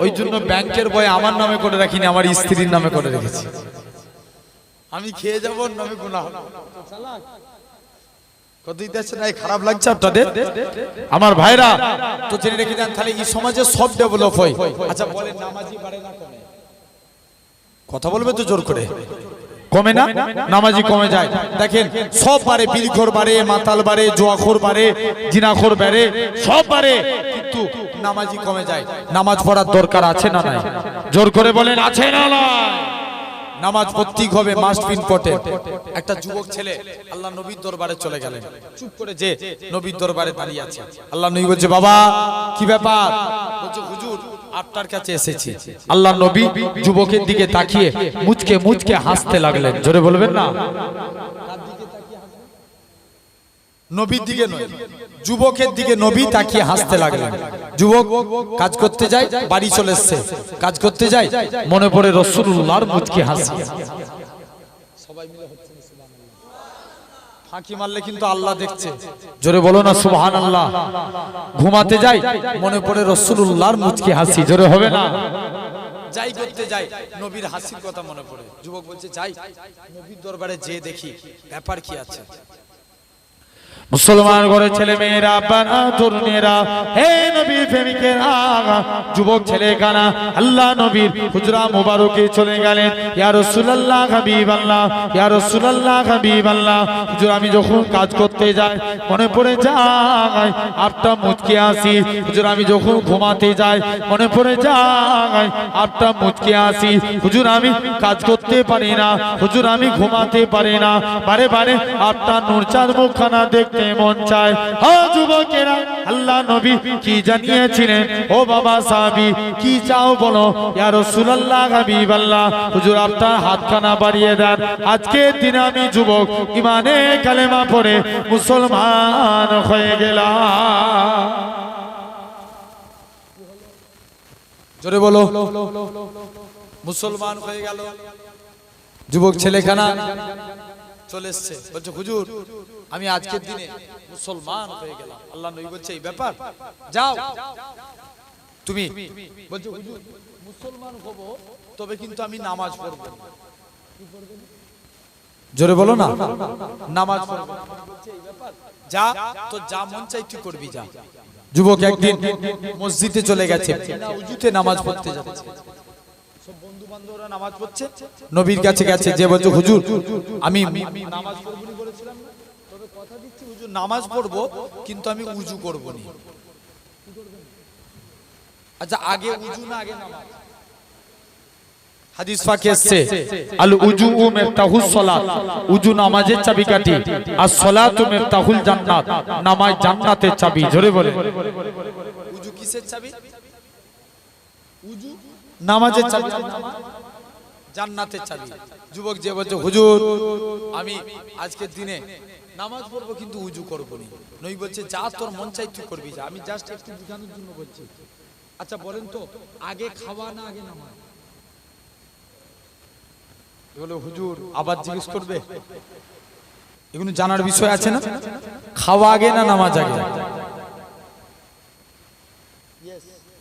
ওই জন্য ব্যাংকের বই আমার নামে করে রাখিনি, আমার স্ত্রীর নামে করে রেখেছি। আমি খেয়ে যাবো, নামে গুনাহ। কত দিতেছে না? খারাপ লাগছে আপনাদের? আমার ভাইরা তো জেনে রেখে দেন, তাহলে এই সমাজে সব ডেভেলপ হয়। আচ্ছা বলেন, নামাজি বাড়ে না কমে? কথা বলবে তো জোর করে। কমে না? নামাজি কমে যায়। দেখেন সব বাড়ে, বিড়িখোর বাড়ে, মাতাল বাড়ে, জুয়াখোর বাড়ে, জিনাখোর বাড়ে, সব বাড়ে, কিন্তু নামাজি কমে যায়। নামাজ পড়ার দরকার আছে না নাই? জোর করে বলেন, আছে না নাই? নামাজ পড়তেই হবে, মাস্ট বি ইম্পর্টেন্ট। একটা যুবক ছেলে আল্লাহ নবীর দরবারে চলে গেলেন, চুপ করে যে নবীর দরবারে দাঁড়িয়ে আছে। আল্লাহ নবী বলছে, বাবা কি ব্যাপার? বলছে, হুজুর আপনার কাছে এসেছি। আল্লাহ নবী যুবকের দিকে তাকিয়ে মুচকে মুচকে হাসতে লাগলেন। জোরে বলবেন না? নবীর দিকে নয়, যুবকের দিকে নবী তাকিয়ে হাসতে লাগলেন। যুবক কাজ করতে যায়, বাড়ি চলে এসেছে, কাজ করতে যায়, মনে পড়ে রাসূলুল্লাহর মুচকি হাসি। সবাই মিলে হচ্ছে সুবহানাল্লাহ। ফাঁকি মারলে কিন্তু আল্লাহ দেখছে। জোরে বলো না সুবহানাল্লাহ। ঘুমাতে যায়, মনে পড়ে রাসূলুল্লাহর মুচকি হাসি। জোরে হবে না? যাই করতে যাই, নবীর হাসির কথা মনে পড়ে। যুবক বলছে, যাই নবীর দরবারে যেয়ে দেখি ব্যাপার কি আছে। মুসলমান ঘরে ছেলে মেয়েরা, বানা তরুণেরা, হে নবীর প্রেমিকেরা, যুবক ছেলে কানা আল্লাহ নবীর হুজরা মুবারকে চলে গেলেন। ইয়া রাসূলুল্লাহ হাবিবাল্লাহ, ইয়া রাসূলুল্লাহ হাবিবাল্লাহ, হুজুর আমি যখন কাজ করতে যাই মনে পড়ে যায় আপটা মুচকি আসি। হুজুর আমি যখন ঘুমাতে যাই মনে পড়ে যায় আপটা মুচকি আসি। হুজুর আমি কাজ করতে পারি না, হুজুর আমি ঘুমাতে পারি না, বারে বারে আপটা নূর চাঁদ মুখখানা দেখতে মন চায়। হ্যাঁ যুবকেরা, আল্লাহ নবী কি জানিয়েছিলেন? ও বাবা সাহাবী, কি চাও বলো? ইয়া রাসূলুল্লাহ হাবিবাল্লাহ, হুজুর আপনার হাতখানা বাড়িয়ে দেন। আজকের দিনে আমি যুবক ঈমানে কালেমা পড়ে মুসলমান হয়ে গেলাম। জোরে বলো, মুসলমান হয়ে গেল। যুবক ছেলেখানা চলে এসছে, বলছে হুজুর আমি আজকের দিনে মুসলমান হয়ে গেলাম। আল্লাহ নবী বলছে, এই ব্যাপার, যাও তুমি। বলছে হুজুর মুসলমান হব, তবে কিন্তু আমি নামাজ পড়ব। জোরে বলো না, নামাজ পড়ব। বলছে এই ব্যাপার, যা তো যা মন চাই তুই করবি, যা। যুবক একদিন মসজিদে চলে গেছে, উজুতে নামাজ পড়তে যাচ্ছে। সব বন্ধু বান্ধবরা নামাজ পড়ছে, নবীর কাছে গেছে, যে বলছে হুজুর আমি নামাজ পড়বো নি বলেছিলাম না, তবে কথা দিচ্ছি হুজুর নামাজ পড়বো, কিন্তু আমি উজু করবো নি। আচ্ছা আগে উজু না আগে নামাজ? হাদিস পাকে এসেছে, আল উজু মিফতাহুস সালাত, উজু নামাজের চাবিকাঠি, আর সালাতু মিফতাহুল জান্নাত, নামাজ জান্নাতের চাবি। জোরে বলে, উজু কিসের চাবি? উজু নামাজের চাবি, জান্নাতের চাবি। যুবক যে বলছে হুজুর আমি আজকের দিনে নামাজ পড়বো কিন্তু উজু করবো না, নবী বলছে যা তোর মন চাই তুই করবি, যা। আমি জাস্ট একটু বোঝানোর জন্য বলছি। আচ্ছা বলেন তো, আগে খাওয়া না আগে নামাজ? বলে হুজুর আবার জিজ্ঞেস করবে, এগুলো জানার বিষয় আছে না? খাওয়া আগে না নামাজ আগে?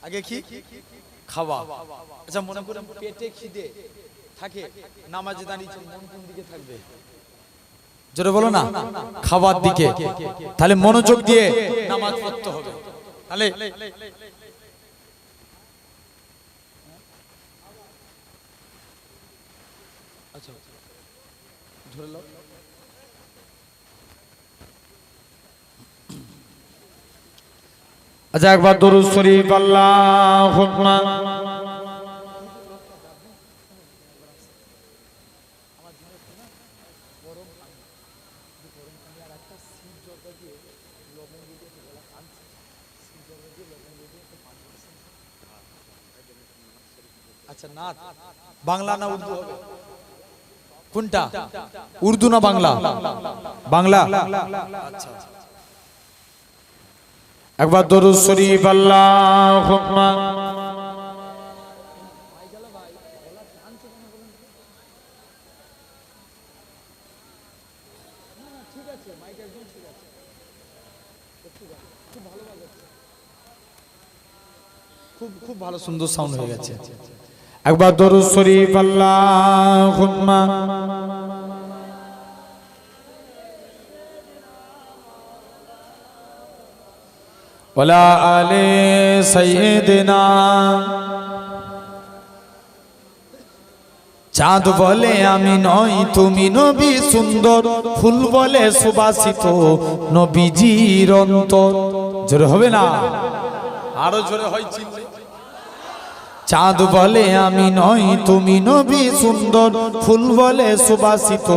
আগে কি? খাওয়া। আচ্ছা মনে করেন পেটে খিদে থাকে, নামাজে দাঁড়িয়েছে, মন কোন দিকে থাকবে? জোরে বলো না, খাওয়ার দিকে। তাহলে মনোযোগ দিয়ে নামাজ পড়তে হবে। তাহলে আচ্ছা ধরে নাও, আচ্ছা একবার দরুদ শরীফ আল্লাহুম্মা আচ্ছা নাত বাংলা না উর্দু হবে? কোনটা, উর্দু না বাংলা? বাংলা। আচ্ছা একবার দরুদ শরীফ আল্লাহুম্মা খুব ভালো সুন্দর সাউন্ড হয়ে গেছে। একবার দরুদ শরীফ আল্লাহুম্মা ওয়ালা আলে সাইয়্যিদিনা। চাঁদ বলে আমি নই তুমি নবী সুন্দর, ফুল বলে সুবাসিত নবীজির অন্তর। জোরে হবে না? আরো জোরে হয় চিল্লে। চাঁদ বলে আমি নই তুমি নবী সুন্দর, ফুল বলে সুবাসিত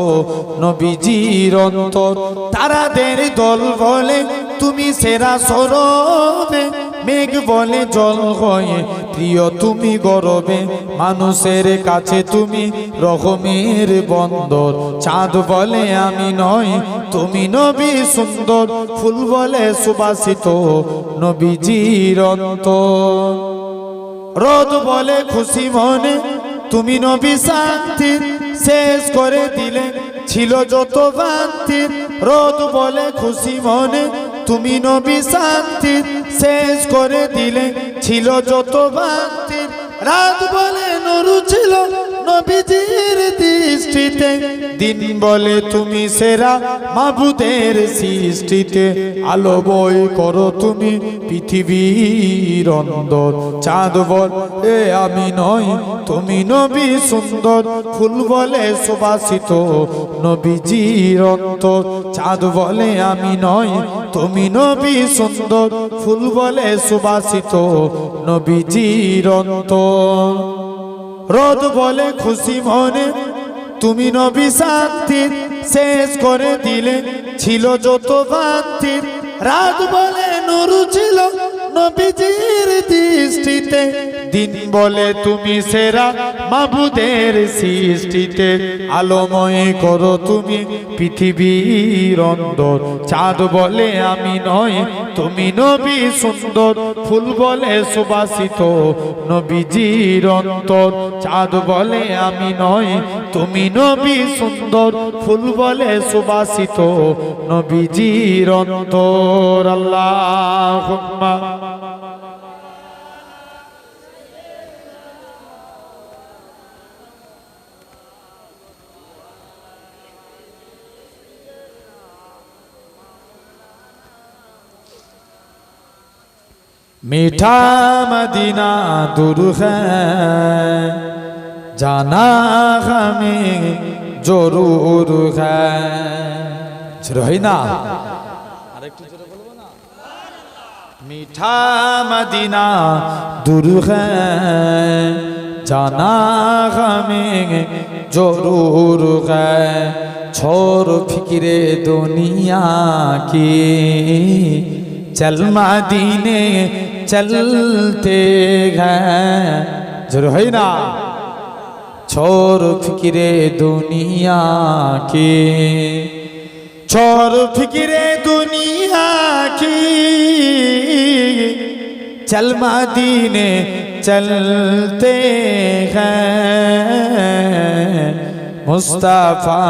নবীজির অন্তর, তারাদের দল বলে তুমি সেরা সরবে, মেঘ বলে জল হয়ে প্রিয় তুমি গরবে, মানুষের কাছে তুমি রহমের বন্দর। চাঁদ বলে আমি নই তুমি নবী সুন্দর, ফুল বলে সুবাসিত নবীজির অন্তর। রোদ বলে খুশি মনে তুমি নবী শান্তির, শেষ করে দিলে ছিল যত বান্তির। রোদ বলে খুশি মনে তুমি নবী শান্তির, শেষ করে দিলে ছিল যত বান্তির। রাত বলে নরু ছিল নবীজির দৃষ্টিতে, দিন বলে তুমি সেরা মাবুদের সৃষ্টিতে। আলো বই করো তুমি পৃথিবীর অন্দর, চাঁদ বলে আমি নই তুমি নবী সুন্দর, ফুল বলে সুবাসিত নবীজির অন্তর। চাঁদ বলে আমি নই তুমি নবী সুন্দর, ফুল বলে সুবাসিত নবীজির অন্তর। রোদ বলে খুশি মনে তুমি নবী শান্তির, শেষ করে দিলে ছিল যত বান্তির। রাত বলে নুরু ছিল নবীজির দৃষ্টিতে, দিন বলে তুমি সেরা মাবুদের সৃষ্টিতে। আলোময় করো তুমি পৃথিবীর অন্দর, চাঁদ বলে আমি নই তুমি নবী সুন্দর, ফুল বলে সুবাসিত নবীজির অন্তর। চাঁদ বলে আমি নই তুমি নবী সুন্দর, ফুল বলে সুবাসিত নবীজির অন্তর। আল্লাহুম্মা मीठा मदीना दूर है जाना हमें जरूर है। रही ना मीठा मदीना दूर है जाना हमें जरूर है। छोड़ फिक्रे दुनिया की चल मदीने चलते हैं। जरूर है ना छोड़ फिक्रे दुनिया की, छोड़ फिक्रे दुनिया की चल मदीने चलते हैं। मुस्तफा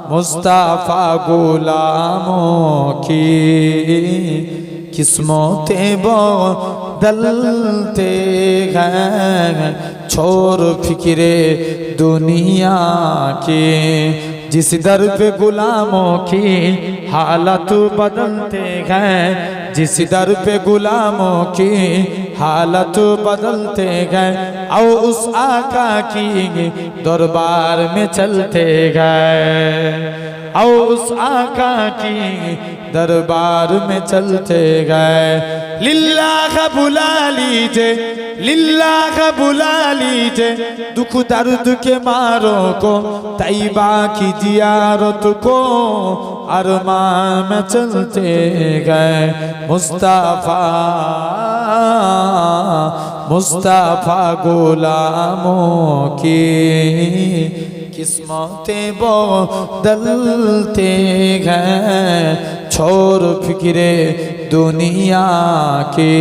मुस्तफा गुलामों की किस्मतें बदलते हैं। छोड़ फिक्रे दुनिया के जिस दर पे गुलामों की हालत बदलते हैं, जिस दर पे गुलामों की हालत बदलते गए। आओ उस आका की दरबार में चलते गए, आओ उस आका की दरबार में चलते गए। लिल्लाह बुला लीजिए, लिल्लाह बुला लीजिए दुख दर्द के मारों को, तैबा की जियारत को अरमान में चलते गए। मुस्तफा मुस्तफा गुलामों की किस्मतें बदलते हैं। छोड़ फिक्रे दुनिया के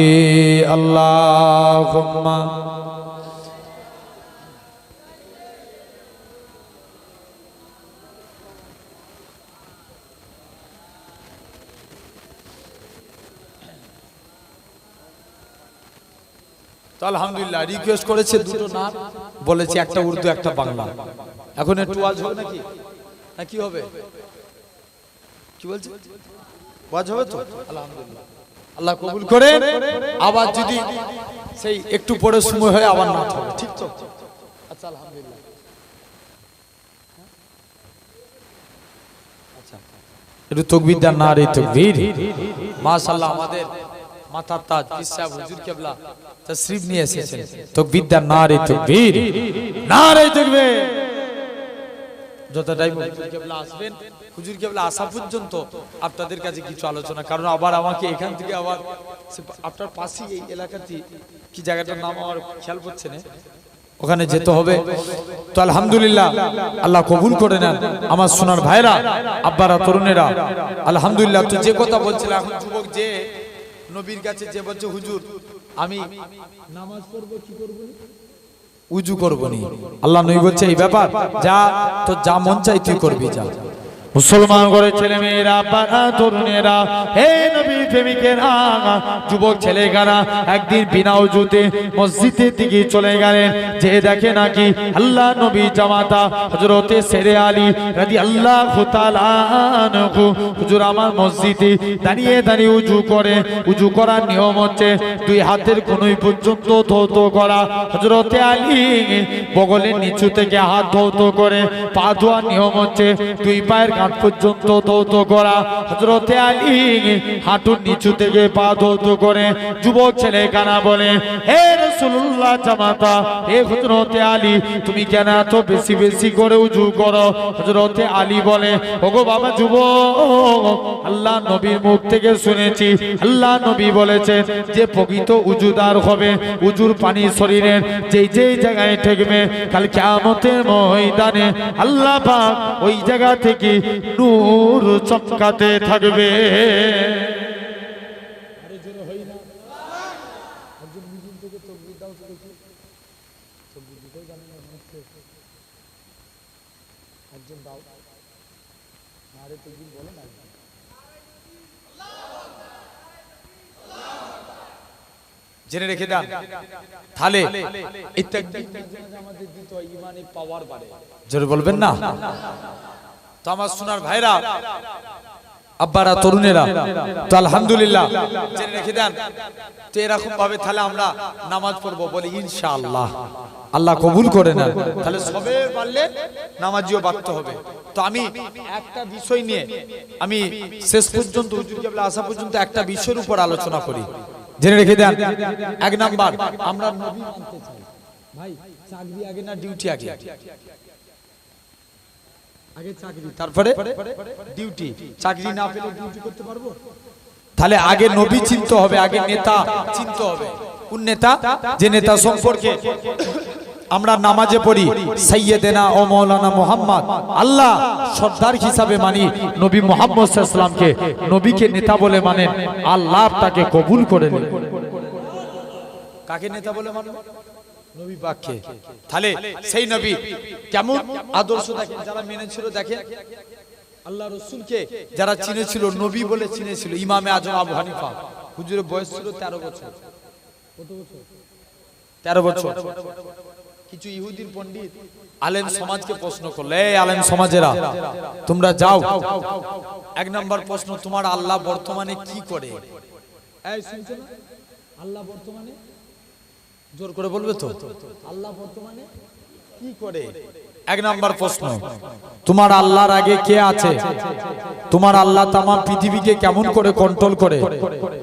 अल्लाहुम्मा তো আলহামদুলিল্লাহ রিকোয়েস্ট করেছে দুটো নাম বলেছে, একটা উর্দু একটা বাংলা। এখন একটু ওয়াজ হবে নাকি, না কি হবে, কি বলছে ওয়াজ হবে তো? আলহামদুলিল্লাহ আল্লাহ কবুল করে। আবার যদি সেই একটু পরে সময় হয় আবার নাচ হবে, ঠিক তো? আচ্ছা আলহামদুলিল্লাহ। আচ্ছা একটু তাকবীর দেন, নারে তাকবীর। মাশাআল্লাহ আমাদের মাথার তাজ পীর সাহেব হুজুর কেবলা তাশরীফ নিয়ে এসেছেন। তাকবীর দেন, নারে তাকবীর, নারে তাকবীর। যত টাইম হুজুর কেবলা আসবেন, হুজুর কেবলা আসা পর্যন্ত আপনাদের কাছে কিছু আলোচনা, কারণ আবার আমাকে এখান থেকে আবার আপনার পাশেই এই এলাকাতে কি জায়গাটার নাম আমার খেয়াল পড়ছে না, ওখানে যেতে হবে। তো আলহামদুলিল্লাহ আল্লাহ কবুল করে নেন আমার সোনার ভাইরা, আব্বারা, তরুণেরা, আলহামদুলিল্লাহ। তো যে কথা বলছিলাম, এখন যুবক যে নবীর কাছে যে বলছে হুজুর আমি নামাজ পড়বো, কি করবো, উজু করবো নি, আল্লাহ নবী বলছে এই ব্যাপার, যা তো যা মন চাই তুই করবি, যা। মুসলমান করে ছেলে মেয়েরা, পাড়া তরুণেরা, হে নবী প্রেমিকেরা, যুবক ছেলেগারা একদিন বিনা উজুতে মসজিদের দিকে চলে গেলেন, যে দেখে নাকি আল্লাহ নবী জামাতা হযরতে শেরে আলী রাদিয়াল্লাহু তাআলা আনহু হুজুর আমার মসজিদে দাঁড়িয়ে দাঁড়িয়ে উজু করে। উজু করার নিয়ম হচ্ছে দুই হাতের কনুই পর্যন্ত ধৌত করা। হযরতে আলী বগলের নিচু থেকে হাত ধৌত করে। পা ধোয়ার নিয়ম হচ্ছে দুই পায়ের পর্যন্ত ধৌত করা। হযরতে আলী হাঁটুর নিচু থেকে পা ধৌত করে। যুবক ছেলে কানা বলে, হে রাসূলুল্লাহ জামাতা, হে হযরতে আলী, তুমি কেন এত বেশি বেশি করে উজু করো? হযরতে আলী বলে, ওগো বাবা যুবক, আল্লাহ নবীর মুখ থেকে শুনেছি, আল্লাহ নবী বলেছেন যে প্রকৃত উজুদার হবে, উজুর পানি শরীরের যেই যেই জায়গায় ঠেকবে, কাল কিয়ামতের ময়দানে আল্লাহ পাক ওই জায়গা থেকে নূর চমকাতে থাকবে। জেনে রেখে দেন, তাহলে আমাদের দিতে হয়, ইমানে পাওয়ার বাড়ে। জোরে বলবেন না? তো আমার সোনার ভাইরা, আব্বারা, তরুণেরা, তো আলহামদুলিল্লাহ জেনে রেখে দেন, তো এরকম ভাবে তাহলে আমরা নামাজ পড়বো, বলি ইনশাআল্লাহ, আল্লাহ কবুল করে নেন। তাহলে সবে পারলে নামাজিও বাড়তে হবে। তো আমি একটা বিষয় নিয়ে আমি শেষ পর্যন্ত হুজুর কেবলা আসা পর্যন্ত একটা বিষয়ের উপর আলোচনা করি। জেনে রেখে দেন, এক নাম্বার, আমরা নবী মানতে চাই। ভাই চাকরি আগে না ডিউটি আগে? আগে চাকরি, তারপরে ডিউটি। চাকরি না পেলে ডিউটি করতে পারবো? তাহলে আগে নবী চিনতে হবে, আগে নেতা চিনতে হবে। কোন নেতা? যে নেতা সম্পর্কে আমরা নামাজে পড়ি সাইয়্যিদেনা ও মাওলানা মুহাম্মদ, আল্লাহ সর্দার হিসাবে মানি নবী মুহাম্মদ সাল্লাল্লাহু আলাইহি ওয়াসাল্লামকে, নবীকে নেতা বলে মানেন, আল্লাহ তাকে কবুল করে নেন। কাকে নেতা বলে মানবো? নবী পাককে। তাহলে সেই নবী কেমন আদর্শ দেখেন, যারা মেনেছিল, দেখেন আল্লাহ রাসূলকে যারা চিনেছিল, নবী বলে চিনেছিল। ইমামে আজম আবু হানিফা, হুজুরের বয়স ছিল 13 বছর। কত বছর? 13 বছর। কিছু ইহুদির পণ্ডিত আলেম সমাজকে প্রশ্ন করলো, এই আলেম সমাজেরা তোমরা যাও, এক নাম্বার প্রশ্ন, তোমার আল্লাহ বর্তমানে কি করে? এই শুনছো না? আল্লাহ বর্তমানে, জোর করে বলবে তো, আল্লাহ বর্তমানে কি করে? এক নাম্বার প্রশ্ন, তোমার আল্লাহর আগে কে আছে? তোমার আল্লাহ তামাম পৃথিবীকে কেমন করে কন্ট্রোল করে?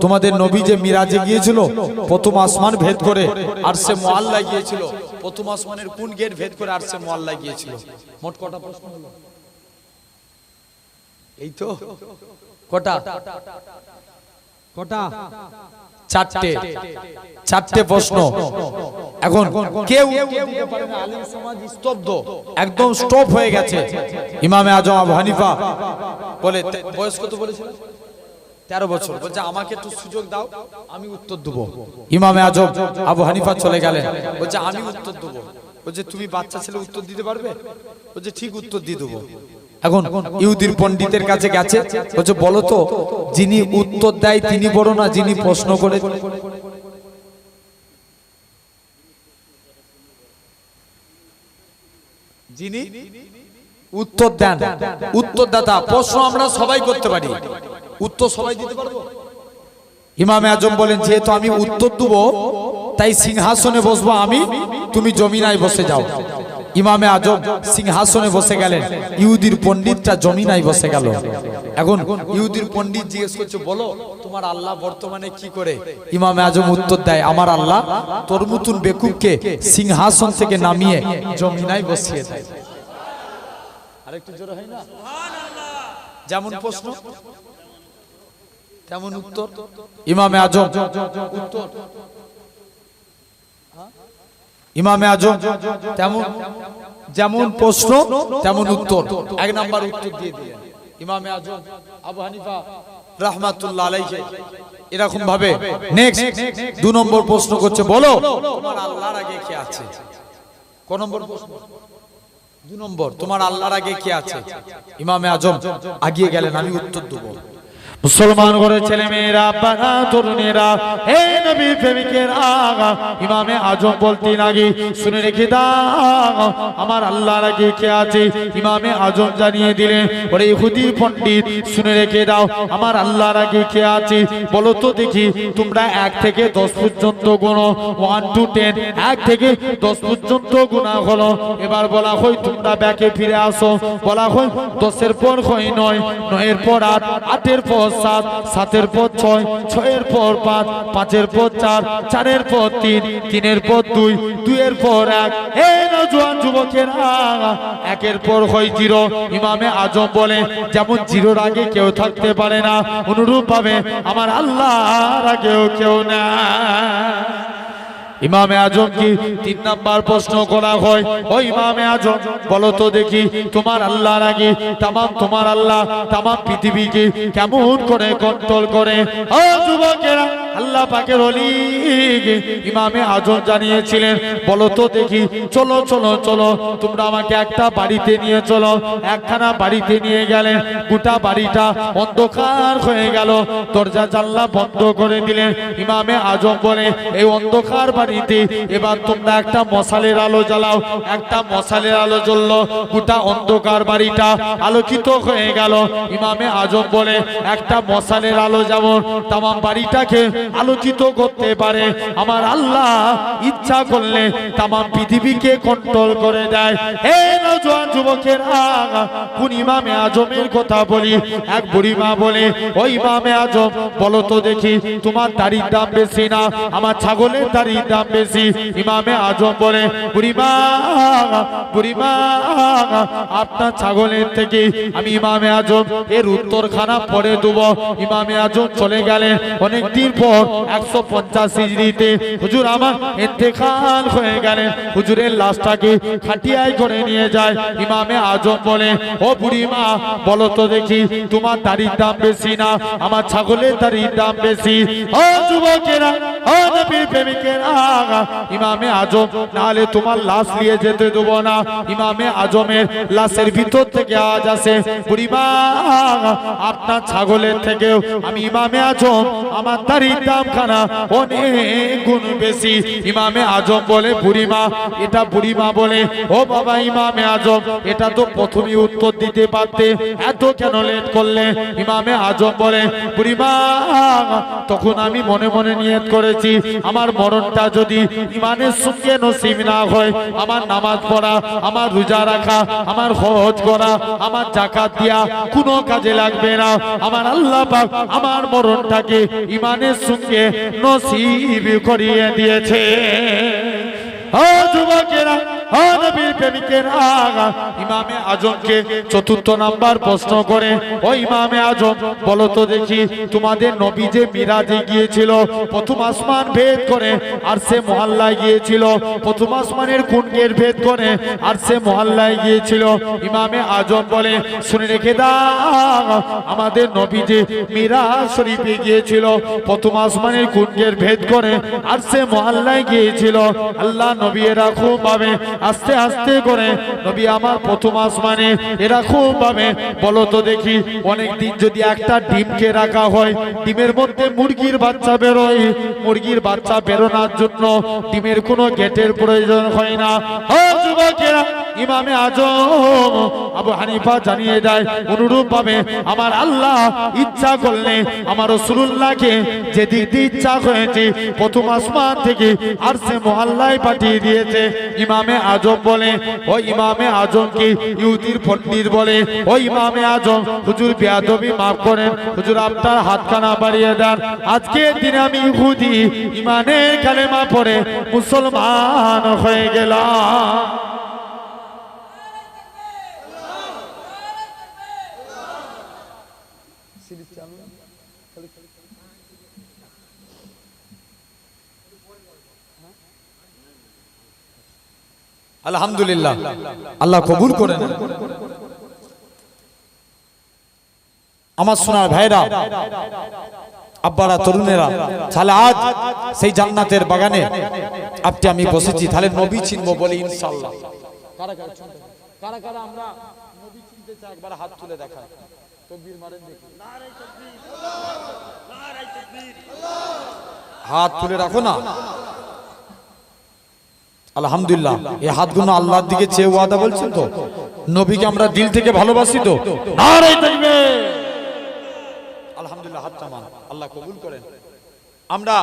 তোমাদের নবী যে মিরাজে গিয়েছিল, প্রথম আসমান ভেদ করে আরশে মুআল্লা গিয়েছিল, প্রথম আসমানের কোন গেট ভেদ করে আরশে মুআল্লা গিয়েছিল? মোট কটা প্রশ্ন হলো? এই তো কটা? কটা? চারটে প্রশ্ন। এখন কেউ দিতে পারে না, আলেম সমাজ স্তব্ধ, একদম স্টপ হয়ে গেছে। ইমামে আজম আবু হানিফা বলে, বয়স কত বলেছিল? 13 বছর। বলছে আমাকে একটু সুযোগ দাও, আমি উত্তর দেব। ইমামে আজম আবু হানিফা চলে গেলেন, বলছে আমি উত্তর দেব। বলছে তুমি বাচ্চা ছেলে উত্তর দিতে পারবে? বলছে ঠিক, উত্তর দিয়ে দেবো। এখন ইহুদির পণ্ডিতের কাছে গেছে, বলছে বলো তো, যিনি উত্তর দেয় তিনি বড় না যিনি প্রশ্ন করে? যিনি উত্তর দেন, উত্তরদাতা। প্রশ্ন আমরা সবাই করতে পারি, উত্তর সবাই দিতে পারবো? ইমামে আজম বলেন, যেহেতু আমি উত্তর দেবো, তাই সিংহাসনে বসবো আমি, তুমি জমিনায় বসে যাও। ইমামে আজম সিংহাসনে বসে গেলেন, ইহুদির পণ্ডিতটা জমিনায় বসে গেল। এখন ইহুদির পণ্ডিত জিজ্ঞেস করছে, বলো তোমার আল্লাহ বর্তমানে কি করে? ইমামে আজম উত্তর দেয়, আমার আল্লাহ তোর মতন বেকুবকে সিংহাসন থেকে নামিয়ে জমিনায় বসিয়ে দেয়। আরেকটু জোরে হয় না? যেমন প্রশ্ন তেমন উত্তর। ইমামে আজম উত্তর, ইমামে আজম তেমন যেমন প্রশ্ন তেমন উত্তর, এক নাম্বার উত্তর দিয়ে দিলেন। ইমামে আজম আবু হানিফা রাহমাতুল্লাহ আলাইহি এরকম ভাবে নেক্সট 2 নম্বর প্রশ্ন করছে, বলো তোমার আল্লাহর আগে কে আছে? কোন নম্বর প্রশ্ন? 2 নম্বর, তোমার আল্লাহর আগে কে আছে? ইমামে আজম আগিয়ে গেলেন, আমি উত্তর দেব। মুসলমান ঘরের ছেলে মেয়েরা, বাবা তরুণেরা, হে নবী প্রেমিকেরা, ইমামে আজম বলতেন আগে শুনে রেখে দাও আমার আল্লাহর আগে কে আছে। ইমামে আজম জানিয়ে দিলেন, ওরে ইহুদি পণ্ডিত শুনে রেখে দাও আমার আল্লাহর আগে কে আছে। বলো তো দেখি, তোমরা 1 থেকে 10 পর্যন্ত গুনো, 1 to 10, 1 থেকে 10 পর্যন্ত গুণা হলো। এবার বলা হয় তোমরা ব্যাকে ফিরে আসো, বলা হয় 10-এর পর হয় 9, 9-এর পর 8, 8-এর পর 7, 7-এর পর 6, 6-এর পর 5, 5-এর পর 4, 4-এর পর 3, 3-এর পর 2, 2-এর পর 1। হে নওজোয়ান যুবকেরা, 1-এর পর হয় 0। ইমামে আজম বলে, যেমন 0-র আগে কেউ থাকতে পারে না, অনুরূপ ভাবে আমার আল্লাহর আগেও কেউ না। ইমামে আজম কি 3 নাম্বার প্রশ্ন করা হয়, ও ইমামে আজম বলো তো দেখি, তোমার আল্লাহর আগে তোমার আল্লাহ তাম পৃথিবীকে কেমন করে কন্ট্রোল করে? ও যুবকেরা, আল্লাহ পাকের ওলি ইমামে আজম জানিয়েছিলেন, বলো তো দেখি, চলো চলো চলো, তোমরা আমাকে একটা বাড়িতে নিয়ে চলো। একখানা বাড়িতে নিয়ে গেলেন, গোটা বাড়িটা অন্ধকার হয়ে গেল, দরজা জানলা বন্ধ করে দিলেন। ইমামে আজম বলে, এই অন্ধকার বাড়িতে এবার তোমরা একটা মশালের আলো জ্বালাও। একটা মশালের আলো জ্বললো, গোটা অন্ধকার বাড়িটা আলোকিত হয়ে গেল। ইমামে আজম বলে, একটা মশালের আলো যেমন তাম বাড়িটাকে আলোকিত করতে পারে, আমার আল্লাহ ইচ্ছা করলে তাম পৃথিবীকে কন্ট্রোল করে দেয়। হে নওজোয়ান যুবকেরা, কোন ইমামে আজমের কথা বলি? এক বুড়ি মা বলে, ওই ইমামে আজম বলো তো দেখি, তোমার দাড়ির দাম বেশি না আমার ছাগলের দাড়ির দাম বেশি? ইমামে আজম বলে, বুড়িমা বুড়িমা, আপনার ছাগলের থেকে আমি ইমামে আজম এর উত্তরখানা পরে দেব। ইমামে আজম চলে গেলেন। অনেক দিন পর 150 হিজরিতে হুজুর আমার ইন্তেকাল হয়ে গেলেন। হুজুরের লাশটাকে খাটিয়ায় করে নিয়ে যায়। ইমামে আজম বলে, ও বুড়িমা বলো তো দেখি, তোমার দাড়ির দাম বেশি না আমার ছাগলের দাড়ির দাম বেশি? ও যুবকেরা, ও নবীর প্রেমিকেরা, ইমামে আজম, নাহলে তোমার লাশ নিয়ে যেতে দেব না। ইমামে আজমের লাশের ভিতর থেকে আওয়াজ আসে, বুড়িমা আপনার ছাগলের থেকেও আমি ইমামে আজম আমার দাড়ির দাম খানা অনেক গুণ বেশি। ইমামে আজম বলে, বুড়িমা, এটা বুড়িমা বলে, ও বাবা ইমামে আজম, এটা তো প্রথমেই উত্তর দিতে পারতে, এত কেন লেট করলে? ইমামে আজম বলে, বুড়িমা, তখন আমি মনে মনে নিয়ত করেছি, আমার মরণটা যদি ইমানের সঙ্গে নসিব না হয়, আমার নামাজ পড়া, আমার রোজা রাখা, আমার হজ করা, আমার যাকাত দিয়া কোনো কাজে লাগবে না। আমার আল্লাহ পাক আমার মরণটাকে ইমানের সঙ্গে নসিব করিয়ে দিয়েছে। ও যুবকেরা, ও নবীর প্রেমিকেরা, ইমামে আজমকে 4র্থ নাম্বার প্রশ্ন করে, ও ইমামে আজম বলো তো দেখি, তোমাদের নবী যে মিরাজে গিয়েছিল, প্রথম আসমান ভেদ করে আরশে মহল্লায় গিয়েছিল, প্রথম আসমানের কোন গেট ভেদ করে আরশে মহল্লায় গিয়েছিল? ইমামে আজম বলে, শুনে রেখে দাও, আমাদের নবী যে মিরাজ শরীফে গিয়েছিল, প্রথম আসমানের কোন গেট ভেদ করে আরশে মহল্লায় গিয়েছিল? আল্লাহ নবী এরকম ভাবে আস্তে আস্তে করে নবী আমার প্রথম আসমানে এরকম ভাবে, বলো তো দেখি, অনেক দিন যদি একটা ডিমকে রাখা হয়, ডিমের মধ্যে মুরগির বাচ্চা বেরোয়, মুরগির বাচ্চা বেরোনোর জন্য ডিমের কোনো গেটের প্রয়োজন হয় না। ও যুবকেরা, ইমামে আজম আবু হানিফা জানিয়ে দেয় অনুরূপ ভাবে আমার আল্লাহ ইচ্ছা করলে আমার রাসূলুল্লাহকে যেদিক দিয়ে ইচ্ছা হয়েছে প্রথম আসমান থেকে আরশে মুআল্লায় পাঠিয়ে দিয়েছে। ইমামে আজম বলে ও ইমামে আজম কি ইহুদির পণ্ডিত বলে ও ইমামে আজম হুজুর বেয়াদবি মাফ করেন হুজুর আপনার হাতখানা বাড়িয়ে দেন। আজকে দিনে আমি ইহুদি ইমানের কালেমা পড়ে মুসলমান হয়ে গেলাম। আলহামদুলিল্লাহ, আল্লাহ কবুল করেন। আমার সোনার ভাইরা, আব্বারা, তরুণেরা, তাহলে আজ সেই জান্নাতের বাগানে আপনি আমি বসেছি, তাহলে নবী চিনবো বলে ইনশাআল্লাহ। কারা কারা আমরা নবী চিনতে চাই একবার হাত তুলে দেখায়, তাকবীর মারেন দেখি, হাত তুলে রাখো না। আলহামদুলিল্লাহ, এই হাতগুলো আল্লাহর দিকে চেয়ে ওয়াদা বলছেন তো, নবীকে আমরা দিল থেকে ভালোবাসি তো, নারে তাকবীর। আলহামদুলিল্লাহ, হাত নামান, আল্লাহ কবুল করেন। আমরা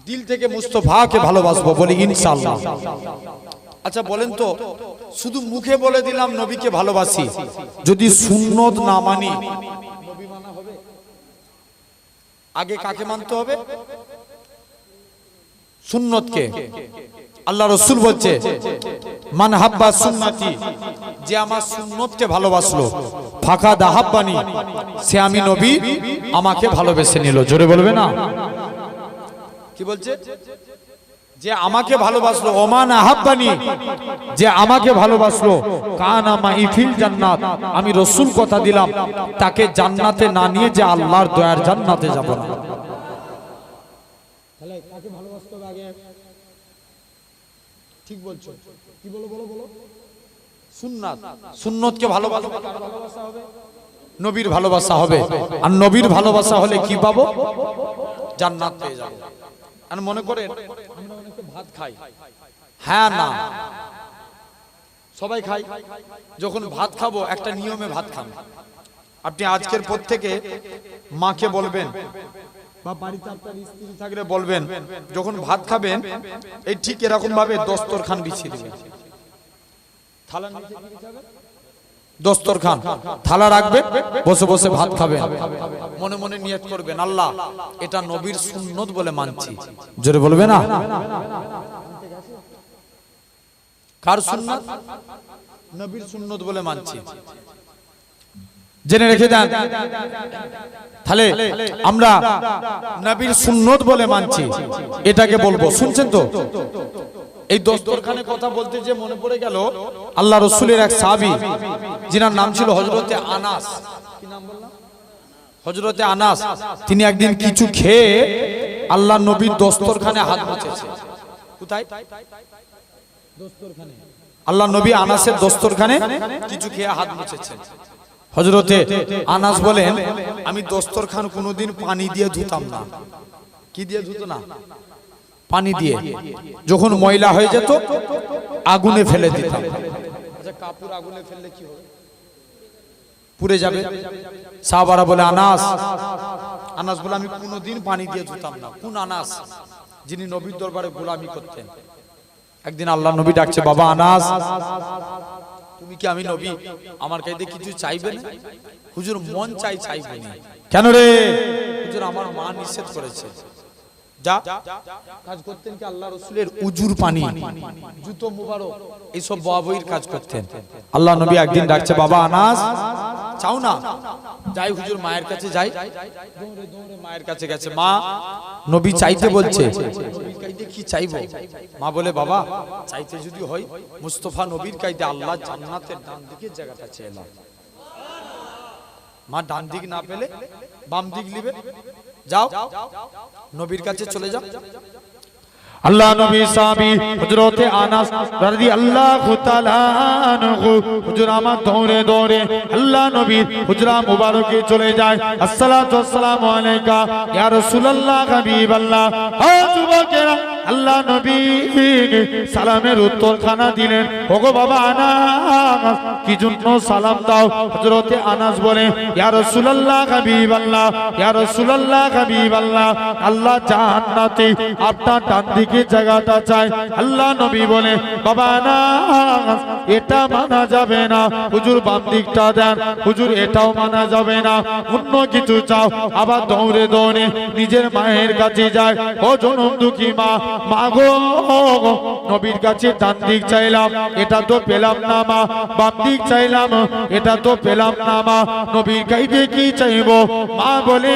দিল থেকে মুস্তাফাকে ভালোবাসবো বলি ইনশাআল্লাহ। আচ্ছা বলেন তো, শুধু মুখে বলে দিলাম নবীকে ভালোবাসি, যদি সুন্নত না মানি নবী মানা হবে? আগে কাকে মানতে হবে? সুন্নতকে। আল্লাহ রাসূল বলছে মান হাব্বা সুন্নতি, যে আমার সুন্নতকে ভালোবাসলো, ফাকাদ আহাব্বানি, সে আমি নবী আমাকে ভালোবেসে নিল। জোরে বলবে না? কি বলছে? যে আমাকে ভালোবাসলো, ওমান আহাব্বানি, যে আমাকে ভালোবাসলো, কানা মাই ফিল জান্নাত, আমি রাসূল কথা দিলাম তাকে জান্নাতে না নিয়ে যে আল্লাহর দয়ার জান্নাতে যাব না। তাহলে কাকে ভালোবাসতে হবে আগে? ঠিক বলছো, কি বলো বলো বলো? সুন্নাত। সুন্নতকে ভালোবাসা হবে, নবীর ভালোবাসা হবে, আর নবীর ভালোবাসা হলে কি পাবো? জান্নাত পেয়ে যাব। আর মনে করেন আমরা অনেকে ভাত খাই, হ্যাঁ না সবাই খাই, যখন ভাত খাবো একটা নিয়মে ভাত খান। আপনি আজকের পর থেকে মাকে বলবেন বা বাড়িতে আপনার স্ত্রী থাকলে বলবেন, যখন ভাত খাবেন এই ঠিক এরকম ভাবে দস্তরখান বিছিয়ে দিবেন। থালা নিচে কি বিছাবেন? দস্তরখান, থালা রাখবেন, বসে বসে ভাত খাবেন। মনে মনে নিয়ত করবেন, আল্লাহ এটা নবীর সুন্নত বলে মানছি। জোরে বলবে না? কার সুন্নত? নবীর সুন্নত বলে মানছি। জেনে রেখে দেন, তাহলে আমরা নবীর সুন্নত বলে মানছি, এটাকে বলবো। শুনছেন তো? এই দস্তরখানে কথা বলতে যে মনে পড়ে গেল, আল্লাহ রাসূলের এক সাহাবী যিনার নাম ছিল হযরতে আনাস। কি নাম বললাম? হযরতে আনাস। তিনি একদিন কিছু খেয়ে আল্লাহ নবীর দস্তরখানে হাত মুছেছে। কোথায়? দস্তরখানে। আল্লাহ নবী আনাসের দস্তরখানে কিছু খেয়ে হাত মুছেছেন। হযরতে আনাস বলেন, আমি দস্তরখান কোনোদিন পানি দিয়ে ধুতাম না। কি দিয়ে ধুতো না? পানি দিয়ে। যখন ময়লা হয়ে যেত আগুনে ফেলে দিতাম। আচ্ছা, কাপড় আগুনে ফেললে কি হবে? পুড়ে যাবে। সাহাবারা বলে, আনাস আনাস বলে, আমি কোনোদিন পানি দিয়ে ধুতাম না। কোন আনাস? যিনি নবীর দরবারে গোলামি করতেন। একদিন আল্লাহ নবী ডাকছে, বাবা আনাস, তুমি কি আমি নবী আমার কাছে কিছু চাইবে না? হুজুর মন চাইবে না। কেন রে? হুজুর আমার মা নিষেধ করেছে। যা কাজ করতেন কি আল্লাহ রাসূলের উজুর পানি, জুতো মুবারক, এইসব বাবুইর কাজ করতেন। আল্লাহ নবী একদিন ডাকছে, বাবা আনাস চাও না? যাই হুজুর মায়ের কাছে যাই। দৌড়ে দৌড়ে মায়ের কাছে গেছে। মা, নবী চাইতে বলছে। নবীর কাইতে কি চাইবো? মা বলে, বাবা চাইতে যদি হয় মুস্তাফা নবীর কাইতে আল্লাহ জান্নাতের ডান দিকের জায়গাটা চেয়ে নাও। মা ডান দিক না পেলে বাম দিক নিবে, যাও নবীর কাছে চলে যাও। আল্লাহ নবী সাহাবী হযরতে আনাস রাদিয়াল্লাহু তাআলা আনহু হুজুর আমার দৌড়ে দৌড়ে আল্লাহ নবীর হুজরা মুবারকে চলে যায়। আসসালাতু ওয়াসসালামু আলাইকা ইয়া রাসূলুল্লাহ হাবিবাল্লাহ। ও যুবকেরা, আল্লাহ নবী সালামের উত্তরখানা দিলেন। ওগো বাবা আনাস, কি জন্য সালাম দাও? হযরতে আনাস বলে, ইয়া রাসূলুল্লাহ হাবিবাল্লাহ, ইয়া রাসূলুল্লাহ হাবিবাল্লাহ, আল্লাহ জান্নাতে আপনার ডান দিকে জায়গাটা চাই। আল্লাহ নবী বলে, বাবা আনাস, এটা মানা যাবে না, হুজুর বাম দিকটা দেন। হুজুর এটাও মানা যাবে না, অন্য কিছু চাও। আবার দৌড়ে দৌড়ে নিজের মায়ের কাছে যায়। ও জনম দুঃখী মা, মা গো, নবীর কাছে ডান দিক চাইলাম, এটা তো পেলাম না মা। বাম দিক চাইলাম, এটা তো পেলাম না মা। নবীর কাছে কি চাইবো? মা বলে,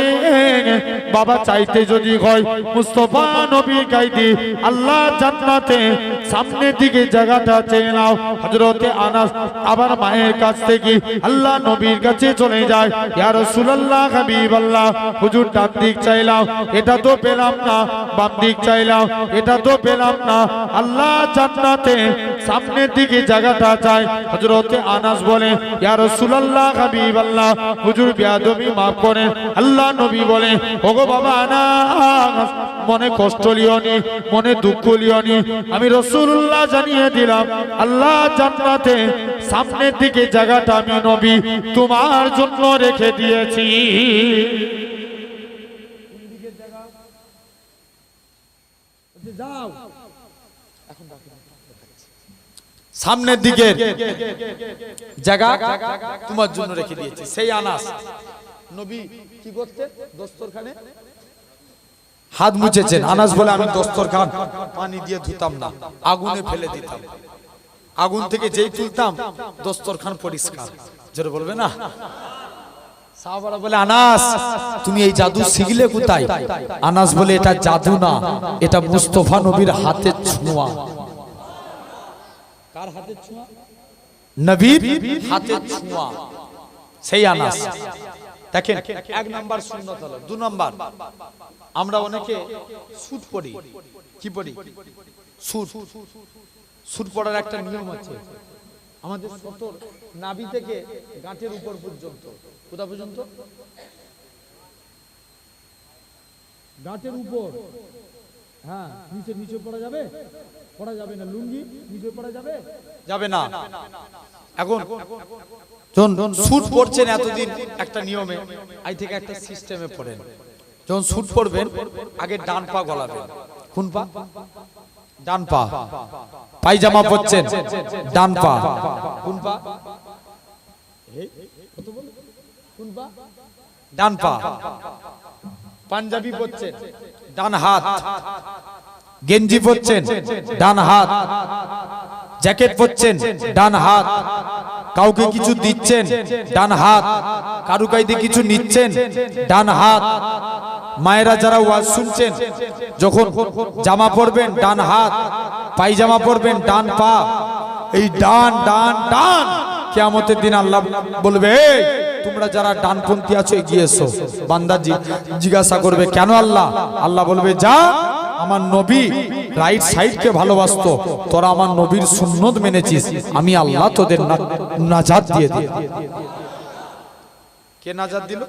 বাবা চাইতে যদি হয় মুস্তাফা নবীর কাছে আল্লাহ জান্নাতে সামনের দিকে জায়গাটা চেয়ে নাও। হযরতে আনাস আবার মায়ের কাছ থেকে আল্লাহ নবীর কাছে চলে যায়। ইয়া রাসূলুল্লাহ হাবিবাল্লাহ, হুজুর ডান দিক চাইলাম, এটা তো পেলাম না। বাম দিক চাইলাম, এটা তো পেলাম না। আল্লাহ জান্নাতে সামনের দিকে জায়গাটা চাই। হযরতে আনাস বলে, ইয়া রাসূলুল্লাহ হাবিবাল্লাহ, হুজুর বেয়াদবি মাফ করেন। আল্লাহ নবী বলে, ওগো বাবা আনাস, মনে কষ্ট লিওনি, মনে দুঃখ লিওনি, আমি রাসূলুল্লাহ জানিয়ে দিলাম, আল্লাহ জান্নাতে সামনের দিকে জায়গাটা আমি নবী তোমার জন্য রেখে দিয়েছি। সামনের দিকে জায়গা তোমার জন্য রেখে দিয়েছি। সেই আনাস নবী কি করতেন? দস্তরখানে হাত মুছেছেন। আনাস বলে, আমি দস্তরখান পানি দিয়ে ধুতাম না, আগুনে ফেলে দিতাম। আগুন থেকে যেই তুলতাম দস্তরখান পরিষ্কার। জোরে বলবে না? সাহাবারা বলে, আনাস তুমি এই জাদু শিখলে কোথায়? আনাস বলে, এটা জাদু না, এটা মুস্তাফা নবীর হাতের ছোঁয়া। কার হাতের ছোঁয়া? নবীর হাতের ছোঁয়া। সেই আনাস। দেখেন, এক নাম্বার সুন্নাত হলো। 2 নাম্বার, আমরা অনেকে সুট পড়ি। কি পড়ি? সুট। সুট পড়ার একটা নিয়ম আছে আমাদের। সতর নাভি থেকে গাঁটের উপর পর্যন্ত। কোথা পর্যন্ত? গাঁটের উপর। হ্যাঁ, নিচে নিচে পড়া যাবে? পড়া যাবে না। লুঙ্গি নিচে পড়া যাবে? যাবে না। এখন যখন সুট পড়ছেন এতদিন একটা নিয়মে, আই থেকে একটা সিস্টেমে পড়েন। যখন সুট পড়বেন আগে ডান পা গলাবেন। কোন পা? ডান পা। পায়জামা পরছেন, ডান পা। কোন পা? কোন পা? ডান পা। পাঞ্জাবি পরছেন, ডান হাত। গেঞ্জি পরছেন, ডান হাত। জ্যাকেট পরছেন, ডান হাত। কাউকে কিছু দিচ্ছেন, ডান হাত। কারু কাইদে কিছু নিচ্ছেন, ডান হাত। মায়েরা যারা ওয়াজ শুনছেন, যখন জামা পরবেন ডান হাত, পায়জামা পরবেন ডান পা। এই ডান ডান ডান। কিয়ামতের দিন আল্লাহ বলবে, তোমরা যারা ডানপন্থী আছো এগিয়ে এসো। বান্দা জিজ্ঞাসা করবে, কেন আল্লাহ? আল্লাহ বলবে, যা, আমার নবী রাইট সাইডকে ভালোবাসতো, তোরা আমার নবীর সুন্নত মেনেছিস, আমি আল্লাহ তোদের নাজাত দিয়ে দিই। কে নাজাত দিল?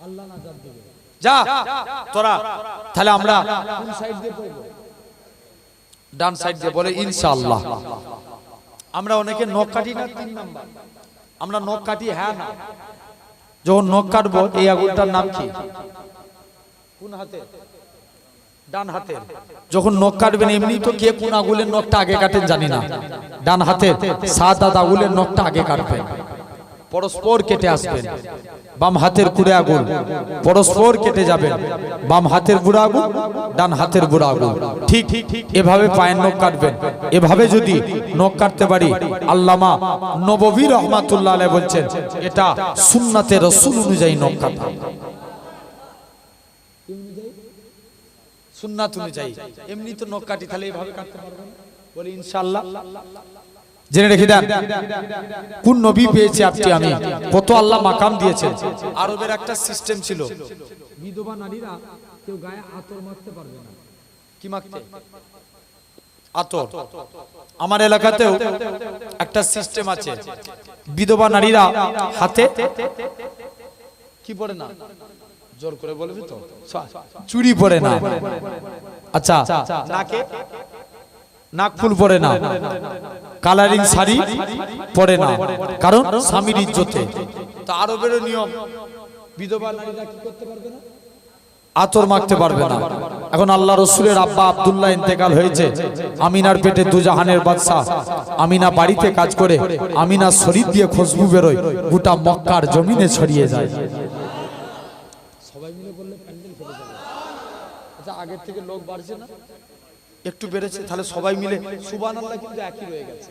আল্লাহ নাজাত দিবে। যা তোরা। তাহলে আমরা কোন সাইড দিয়ে পড়ব? ডান সাইড দিয়ে। বলে, ইনশাআল্লাহ। আমরা অনেকে নখ কাটি না। 3 নাম্বার, আমরা নখ কাটি। হ্যাঁ না, যখন নখ কাটবো এই আঙুলটার নাম কি? কোন হাতে? ডান হাতে। যখন নখ কাটবেন, এমনি তো কে কোন আঙুলের নখটা আগে কাটেন জানি না, ডান হাতের 7 আঙুলের নখটা আগে কাটবেন। পরস্পর কেটে আসবেন। বাম হাতের কুড়ে আঙুল পরস্পর কেটে যাবেন। বাম হাতের বুড়া আঙুল, ডান হাতের বুড়া আঙুল। ঠিক এভাবে পায়ের নখ কাটবেন। এভাবে যদি নখ কাটতে পারি, আল্লামা নববী রহমাতুল্লাহ আলাইহি বলছেন, এটা সুন্নাতে রাসূল অনুযায়ী নখ কাটা। সুন্নাত অনুযায়ী। এমনি তো নখ কাটি, তাহলে এভাবে কাটতে পারবেন? বলি ইনশাআল্লাহ। জেনে রেখে দেন, কোন নবী পেয়েছে আপনি আমি, কত আল্লাহ মাকাম দিয়েছেন। আরবের একটা সিস্টেম ছিল, বিধবা নারীরা কেউ গায়ে আতর মাখতে পারবে না। কি মাখতে? আতর। আমার এলাকাতেও একটা সিস্টেম আছে, বিধবা নারীরা হাতে কি পড়ে না, জোর করে বলবি তো? চুড়ি পরে না, আচ্ছা নাকে নাকফুল পরে না, কালারিং শাড়ি পরে না, কারণ স্বামীর ইজ্জতে। তো আরবের নিয়ম, বিধবা নারীরা কি করতে পারবে না? আতর মাখতে পারবে না। এখন আল্লাহ রসুলের আব্বা আব্দুল্লাহ ইন্তেকাল হয়েছে, আমিনার পেটে দুজাহানের বাদশা, আমিনা বাড়িতে কাজ করে, আমিনা শরীর দিয়ে খুশবু বেরোয়, গোটা মক্কার জমিনে ছড়িয়ে যায়। সবাই মিলে বললে প্যান্ডেল ফেটে যাবে। আচ্ছা আগের থেকে লোক বাড়ছে না, একটু বেড়েছে, তাহলে সবাই মিলে সুবহানাল্লাহ কিন্তু একই রয়ে গেছে।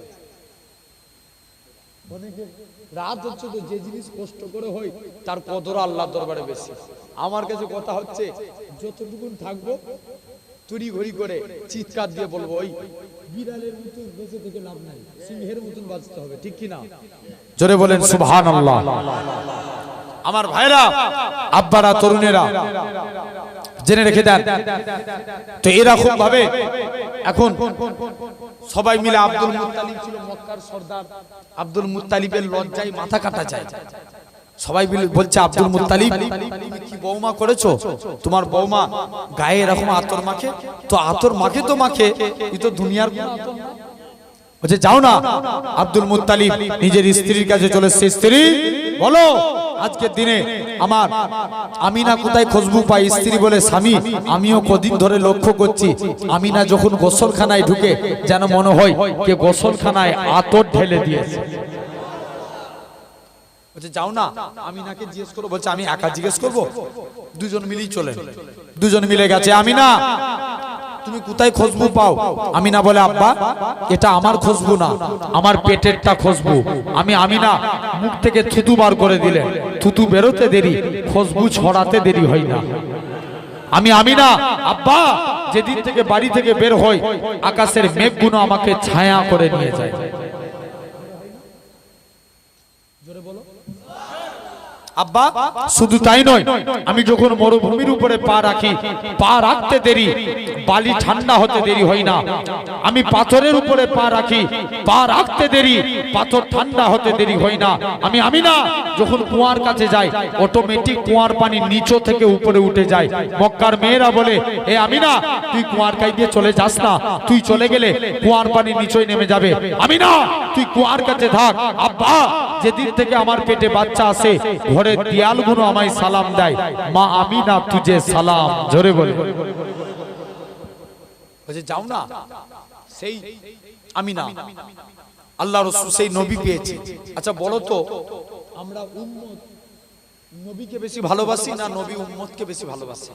রাত হচ্ছে তো, যে জিনিস কষ্ট করে হয় তার কদর আল্লাহর দরবারে বেশি। আমার কাছে কথা হচ্ছে, যতটুকুন থাকবো তুড়ি ঘড়ি করে চিৎকার দিয়ে বলবো, ওই বিড়ালের মতন বেঁচে থেকে লাভ নাই, সিংহের মতন বাঁচতে হবে, ঠিক কি না? জোরে বলেন সুবহানাল্লাহ। আমার ভাইরা, আব্বারা, তরুণেরা জেনে রেখে দেন তো, এরকম ভাবে এখন সবাই মিলে, আব্দুল মুত্তালিব ছিল মক্কার সর্দার, আব্দুল মুত্তালিবের লজ্জায় মাথা কাটা যায়। সবাই মিলে বলছে, আব্দুল মুত্তালিব তুমি কি বৌমা করেছো? তোমার বৌমা গায়ে এরকম আতর মাখে। তো আতর মাখে তো মাখে, এই তো দুনিয়ার কোনো আতর না। বলছে যাও না। আব্দুল মুত্তালিব নিজের স্ত্রীর কাছে চলে এসেছে, স্ত্রী বলো আজকের দিনে আমার আমিনা কোথায় খুশবু পাই? স্ত্রী বলে, স্বামী আমিও কদিন ধরে লক্ষ্য করছি, আমিনা যখন গোসলখানায় ঢুকে যেন মনে হয় কে গোসলখানায় আতর ঢেলে দিয়েছে। বলছে যাও না, আমিনাকে জিজ্ঞেস করো। বলছে আমি একা জিজ্ঞেস করবো? দুজন মিলেই চলে, দুজন মিলে গেছে। আমিনা তুমি কোথায় খুশবু পাও? আমিনা বলে, আব্বা এটা আমার খুশবু না, আমার পেটেরটা খুশবু। আমি আমিনা মুখ থেকে থুতু বার করে দিলেন, থুতু বেরোতে দেরি, খুশবু ছড়াতে দেরি হয় না। আমি আমিনা, আব্বা যেদিন থেকে বাড়ি থেকে বের হই, আকাশের মেঘগুলো আমাকে ছায়া করে নিয়ে যায়। জোরে বলো। আব্বা শুধু তাই নয়, আমি যখন মরুভূমির উপরে পা রাখি, পা রাখতে দেরি, বালি ঠান্ডা হতে দেরি হয় না। আমি পাথরের উপরে পা রাখি, পা রাখতে দেরি, পাথর ঠান্ডা হতে দেরি হয় না। আমি আমিনা যখন কুয়ার কাছে যাই, অটোমেটিক কুয়ার পানি নিচে থেকে উপরে উঠে যায়। মক্কার মেয়েরা বলে, এ আমিনা তুই কুয়ার কাছে দিয়ে চলে যাস না, তুই চলে গেলে কুয়ার পানি নিচে নেমে যাবে। আমিনা তুই কুয়ার কাছে থাক। আব্বা যেদিন থেকে আমার পেটে বাচ্চা আসে, ঘরের দেয়ালগুলো আমায় সালাম দেয়, মা আমিনা তুঝে সালাম। জোরে বলে। বলছে যাও না, সেই আমিনা আল্লাহ রাসূল সেই নবী পেয়েছে। আচ্ছা বলো তো, আমরা উম্মত নবীকে বেশি ভালোবাসি না নবী উম্মতকে বেশি ভালোবাসি?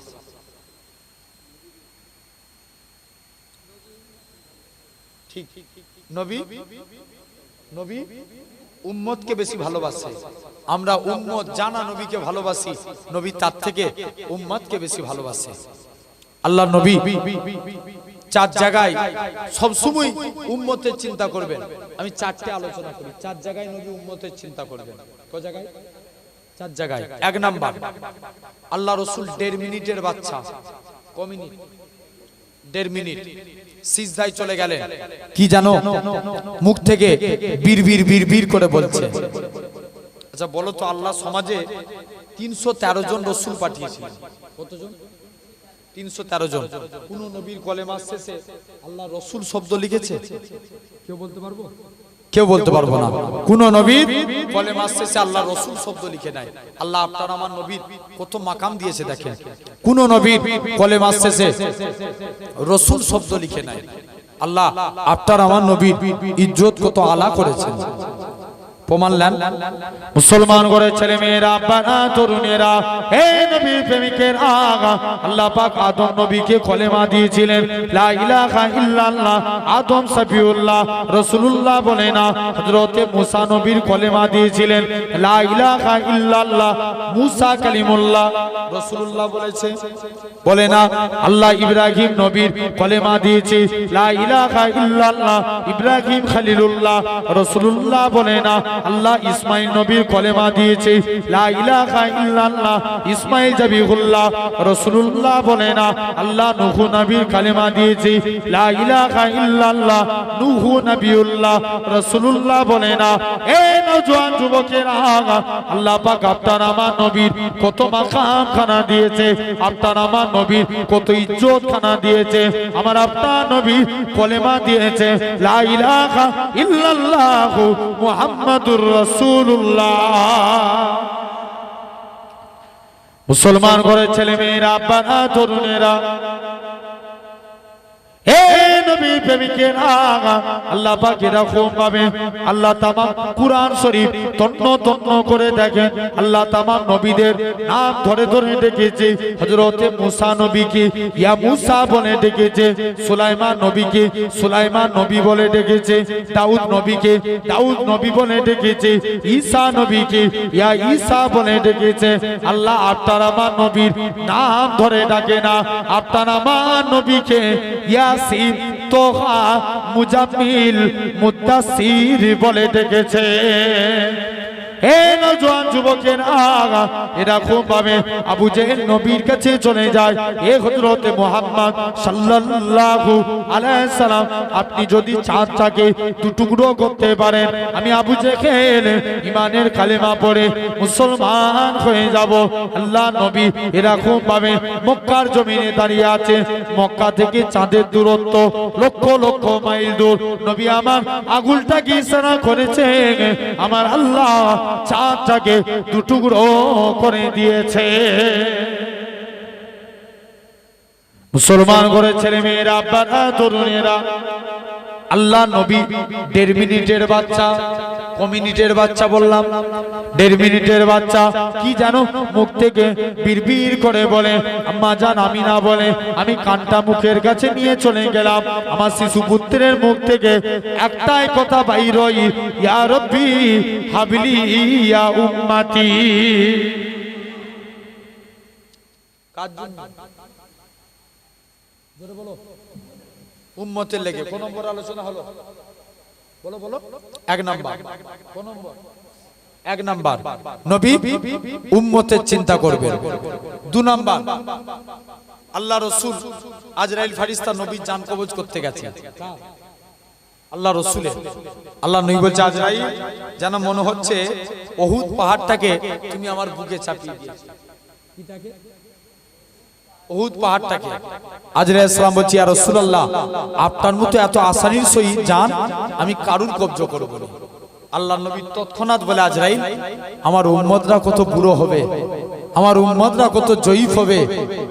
ঠিক, নবী নবী উম্মতকে বেশি ভালোবাসে। আমরা উম্মত জানা নবীকে ভালোবাসি, নবী তার থেকে উম্মতকে বেশি ভালোবাসে। আল্লাহ নবী চার জায়গায় সব সময় উম্মতের চিন্তা করবেন। আমি চারটে আলোচনা করি, চার জায়গায় নবী উম্মতের চিন্তা করবেন। কয় জায়গায়? চার জায়গায়। এক নাম্বার, আল্লাহ রাসূল 1.5 মিনিটের বাচ্চা, ক মিনিট? 1.5 মিনিট সিজদায় চলে গেলেন, কি জানো মুখ থেকে বীর বীর বীর বীর করে বলছে। আচ্ছা বলো তো, আল্লাহ সমাজে 313 জন রাসূল পাঠিয়েছিলেন। কতজন? 313 জন। কোন নবীর কলেমা শেষে আল্লাহ রাসূল শব্দ লিখেছে? কেউ বলতে পারবো? কেউ বলতে পারবো না। কোন নবীর কলেমা শেষে আল্লাহ রাসূল শব্দ লিখে নাই। আল্লাহ আপনার আমার নবীর কত মাকাম দিয়েছে দেখেন। কোন নবীর কলেমা শেষে রাসূল শব্দ লিখে নাই। আল্লাহ আপনার আমার নবীর ইজ্জত কত আলা করেছেন। প্রমাণ নেন। মুসলমান করে ছেলে মেয়েরা, আব্বারা, তরুণেরা, হে নবীর প্রেমিকের আগা, আল্লাহ পাক আদম নবীকে কলেমা দিয়েছিলেন, লা ইলাহা ইল্লাল্লাহ। আদম সফিউল্লাহ, রাসূলুল্লাহ বলে না। হযরতে মুসা নবীর কলেমা দিয়েছিলেন, লা ইলাহা ইল্লাল্লাহ। মুসা কালিমুল্লাহ, রাসূলুল্লাহ বলেছে, বলে না। আল্লাহ ইব্রাহিম নবীর কলেমা দিয়েছে, লা ইলাহা ইল্লাল্লাহ। ইব্রাহিম খলিলুল্লাহ, রাসূলুল্লাহ বলে না। আল্লাহ ইসমাইল নবীর কলেমা দিয়েছে, লা ইলাহা ইল্লাল্লাহ ইসমাইল জাবিহুল্লাহ রাসূলুল্লাহ বলে না। আল্লাহ নূহ নবীর কালেমা দিয়েছে, লা ইলাহা ইল্লাল্লাহ নূহ নবিয়ুল্লাহ রাসূলুল্লাহ বলে না। এই নওজোয়ান যুবকেরা, আল্লাহ পাক আপনার আমার নবীর কত মাকাম খানা দিয়েছে, আপনার আমার নবীর কত ইজ্জত খানা দিয়েছে। আমার আপনার নবী কলেমা দিয়েছে, লা ইলাহা ইল্লাল্লাহ মুহাম্মাদুর রাসূলুল্লাহ। মুসলমান ঘরের ছেলে মেয়েরা, আব্বারা, তরুণেরা, হে নবী প্রেমিকেরা, আল্লাহ পাক এরকম ভাবে আল্লাহ তামাম কুরআন শরীফ তন্ন তন্ন করে দেখেন। আল্লাহ তামাম নবীদের নাম ধরে ধরে ডেকেছে। হযরতে মুসা নবীকে ইয়া মুসা বলে ডেকেছে, সুলাইমান নবীকে সুলাইমান নবী বলে ডেকেছে, দাউদ নবীকে দাউদ নবী বলে ডেকেছে, ঈসা নবীকে ইয়া ঈসা বলে ডেকেছে। আল্লাহ আপনার আমার নবীর নাম ধরে ডাকে না, আপনার আমার নবীকে ইয়াসিন, তোহা, মুজাম্মিল, মুদ্দাসির বলে ডেকেছে। হে নওজোয়ান যুবকের আগা, এরকম ভাবে আবু জেহেল নবীর কাছে চলে যায়। এ হযরতে মুহাম্মদ সাল্লাল্লাহু আলাইহি সাল্লাম, আপনি যদি চাঁদটাকে দুটুকরো করতে পারেন, আমি আবু জেহেল ঈমানের কালেমা পড়ে মুসলমান হয়ে যাব। আল্লাহ নবী এরকম ভাবে মক্কার জমিনে দাঁড়িয়ে আছে। মক্কা থেকে চাঁদের দূরত্ব লক্ষ লক্ষ মাইল দূর। নবী আমার আগুলটাকে ইশারা করেছেন, আমার আল্লাহ চাঁদটাকে দুটুকরো করে দিয়েছে। মুসলমান ঘরের ছেলে মেয়েরা, আব্বারা, তরুণেরা, আল্লাহ নবী 1.5 মিনিটের বাচ্চা, ক মিনিটের বাচ্চা বললাম? 1.5 মিনিটের বাচ্চা কি জানো, মুখ থেকে বিড়বিড় করে বলে, আম্মা জান আমিনা বলে, আমি কানটা মুখের কাছে নিয়ে চলে গেলাম। আমার শিশু পুত্রের মুখ থেকে একটাই কথা বাইর হয়, ইয়া রব্বি হাবলি ইয়া উম্মতি। কার জন্য? জোরে বলো। উম্মতের লেগে। কোন নম্বর আলোচনা হলো? বলো বলো। 1 নাম্বার। কোন নম্বর? 1 নাম্বার নবী উম্মতের চিন্তা করবেন। 2 নাম্বার আল্লাহ রাসূল আজরাইল ফেরেশতা নবীর জান কবজ করতে গেছে। আল্লাহ রাসূলের আল্লাহ নবী বলছে, আজরাইল যেন মনে হচ্ছে উহুদ পাহাড়টাকে তুমি আমার বুকে চাপিয়ে দিয়েছো। কিটাকে? উহুদ পাহাড়টাকে। আজরাইল সালাম বলছে, ইয়া রাসূলুল্লাহ, আপনার মতো এত আসানির সহিত জান আমি কারুর কবজ করব না। আল্লাহ নবী তৎক্ষণাৎ বলে, আজরাইল আমার উম্মতরা কত বুড়ো হবে, আমার উম্মতরা কত জয়ীফ হবে,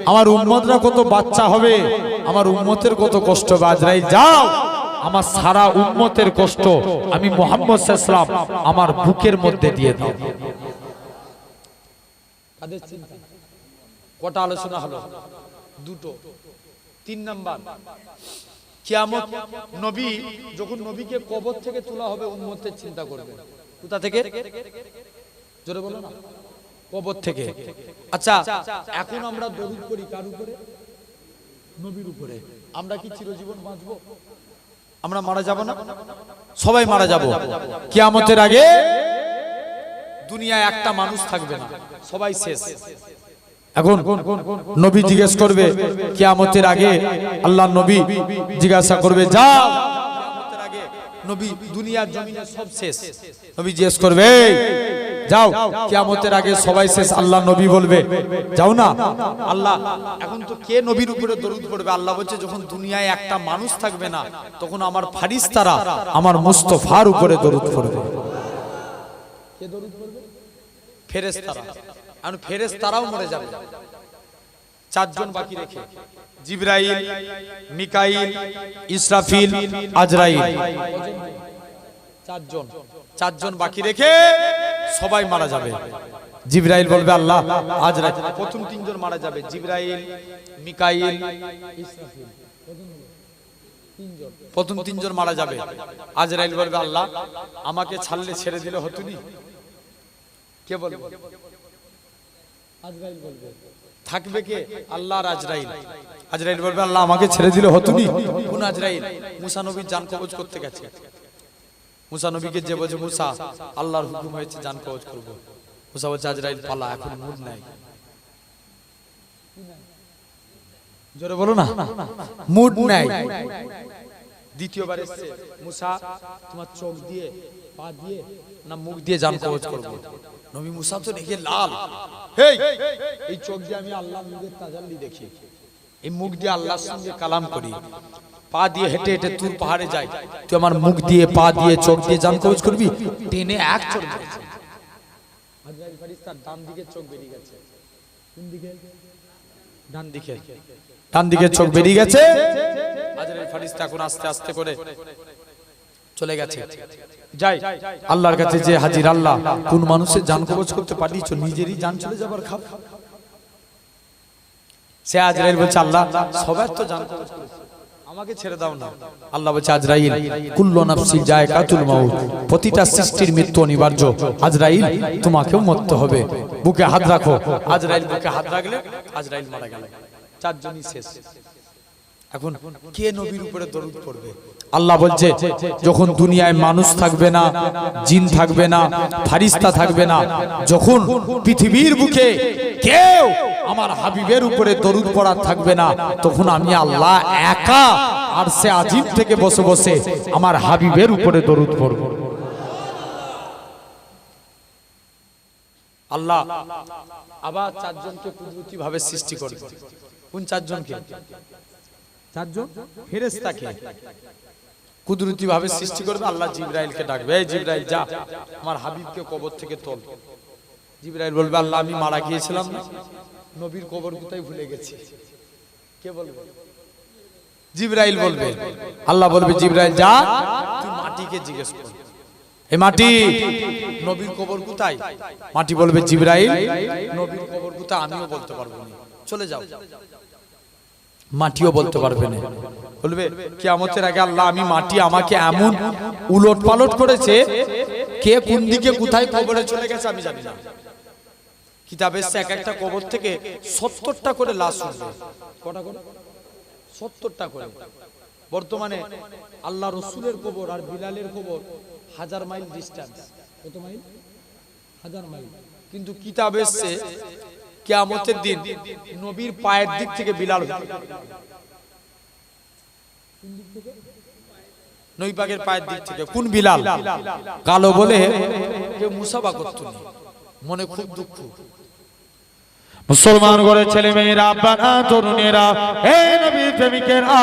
আমার উম্মতরা কত বাচ্চা হবে, আমার উম্মতের কত কষ্ট হবে। আজরাইল যাও, আমার সারা উম্মতের কষ্ট আমি মুহাম্মদ সাল্লাল্লাহু আলাইহি ওয়াসাল্লাম আমার বুকের মধ্যে দিয়ে দাও। কাদের চিন্তা? কটা আলোচনা হলো? 2টো। 3 নাম্বার কিয়ামত, নবী যখন নবীকে কবর থেকে তোলা হবে উম্মতের চিন্তা করবে। কোথা থেকে? জোরে বলো না। কবর থেকে। আচ্ছা, এখন আমরা দরুদ করি কার উপরে? নবীর উপরে। আমরা কি চিরজীবন বাঁচবো? আমরা মারা যাব না? সবাই মারা যাব। কিয়ামতের আগে দুনিয়ায় একটা মানুষ থাকবে না, সবাই শেষ। এখন নবী জিজ্ঞেস করবে কিয়ামতের আগে, আল্লাহ নবী জিজ্ঞাসা করবে, যাও কিয়ামতের আগে নবী দুনিয়ার জমিনে সব শেষ। নবী জিজ্ঞেস করবে, যাও কিয়ামতের আগে সবাই শেষ। আল্লাহ নবী বলবে, যাও না। আল্লাহ এখন তো কে নবীর উপরে দরুদ পড়বে? আল্লাহ বলছে, যখন দুনিয়ায় একটা মানুষ থাকবে না, তখন আমার ফারিস্তারা আমার মুস্তাফার উপরে দরুদ পড়বে। কে দরুদ পড়বে? ফেরেশতারা। আর ফেরেশতারাও মরে যাবে। 4 জন বাকি রেখে, জিবরাইল, মিকাইল, ইসরাফিল, আজরাইল। 4 জন বাকি রেখে সবাই মারা যাবে। জিবরাইল বলবে, আল্লাহ আজরাইল। প্রথম 3 জন মারা যাবে, জিবরাইল, মিকাইল, ইসরাফিল। প্রথম 3 জন মারা যাবে। আজরাইল বলবে, আল্লাহ আমাকে ছাড়লে ছেড়ে দিলে হতো নি। কে বলবে? আজরাইল বলবে। থাকবে কে? আল্লাহ আর আজরাইল। আজরাইল বলবে, আল্লাহ আমাকে ছেড়ে দিলে হতো নি। কোন আজরাইল? মুসা নবীর জান কবজ করতে গেছে। মুসা নবীকে যে বলছে মুসা আল্লাহর হুকুম হয়েছে জান কবজ করব। মুসা বলছে আজরাইল পালা, এখন মুড নাই। জোরে বলো না, মুড নাই। দ্বিতীয়বার এসেছে মুসা তোমার চোখ দিয়ে, পা দিয়ে না মুখ দিয়ে জান কবজ করব। নবী মুসা তো দেখে লাল, হেই এই চোখ দিয়ে আমি আল্লাহর নূরের তাজাল্লি দেখি, এই মুখ দিয়ে আল্লাহর সঙ্গে কালাম করি, পা দিয়ে হেঁটে হেঁটে তুর পাহাড়ে যাই, তুই আমার মুখ দিয়ে, পা দিয়ে, চোখ দিয়ে জান কবজ করবি? টেনে এক চোখ দিয়েছে। আজরাইল ফেরেশতার ডান দিকে চোখ বেরিয়ে গেছে। কোন দিকে? ডান দিকে। ডান দিকে চোখ বেরিয়ে গেছে। আজরাইল ফেরেশতা এখন আস্তে আস্তে করে চলে গেছে। যাই আল্লাহর কাছে যে হাজির, আল্লাহ কোন মানুষের জান কবজ করতে পারিয়েছো, নিজেরই জান চলে যাবার খাপ। সে আজরাইল বলছে আল্লাহ সবার তো জান কবজ করেছে, আমাকে ছেড়ে দাও না। আল্লাহ বলছে আজরাইল কুল্লু নাফসি যায়কাতুল মাউত, প্রতিটা সৃষ্টির মৃত্যু অনিবার্য। আজরাইল তোমাকেও মরতে হবে, বুকে হাত রাখো। আজরাইল বুকে হাত রাখলে আজরাইল মারা গেল, চারজনই শেষ। এখন কে নবীর উপরে দরুদ পড়বে? আল্লাহ বলছে যখন দুনিয়ায় মানুষ থাকবে না, জিন থাকবে না, ফারিস্তা থাকবে না, যখন পৃথিবীর বুকে কেউ আমার হাবিবের উপরে দরুদ পড়া থাকবে না, তখন আমি আল্লাহ একা আরশে আজিম থেকে বসে বসে আমার হাবিবের উপরে দরুদ পড়ব। আল্লাহ আবার চারজনকে কুদরতি ভাবে সৃষ্টি করবে। কোন চারজনকে? চারজন ফেরেশতাকে কুদরতি ভাবে সৃষ্টি করবে। আল্লাহ জিবরাইলকে ডাকবে, এই জিবরাইল যা আমার হাবিবকে কবর থেকে তোল। জিবরাইল বলবে আল্লাহ আমি মারা গিয়েছিলাম না, নবীর কবর কোথায় ভুলে গেছি। কে বলবে? জিবরাইল বলবে। আল্লাহ বলবে জিবরাইল যা তুই মাটিকে জিজ্ঞেস কর, এই মাটি নবীর কবর কোথায়? মাটি বলবে জিবরাইল নবীর কবর কোথায় আমিও বলতে পারবো না, চলে যাও। মাটিও বলতে পারবে না, বলবে কিয়ামতের আগে আল্লাহ আমি মাটি আমাকে এমন উলট পালট করেছে, কে কোন দিকে কোথায় কবরে চলে গেছে আমি জানি না। কিতাবে এসেছে এক একটা কবর থেকে 70টা করে লাশ উঠবে। কটা করে? 70টা করে। বর্তমানে আল্লাহ রসুলের কবর আর বিলালের কবর 1000 মাইল ডিস্টেন্স। কত মাইল? 1000 মাইল। কিন্তু কিতাবে এসেছে কিয়ামতের দিন নবীর পায়ের দিক থেকে বিলাল, নবী পাকের পায়ের দিক থেকে। কোন বিলাল? কালো বলে কেউ মুসাফা করত না, মনে খুব দুঃখ। মুসলমান ঘরে ছেলে মেয়েরা, আব্বারা, তরুণেরা, হে নবীর প্রেমিকেরা,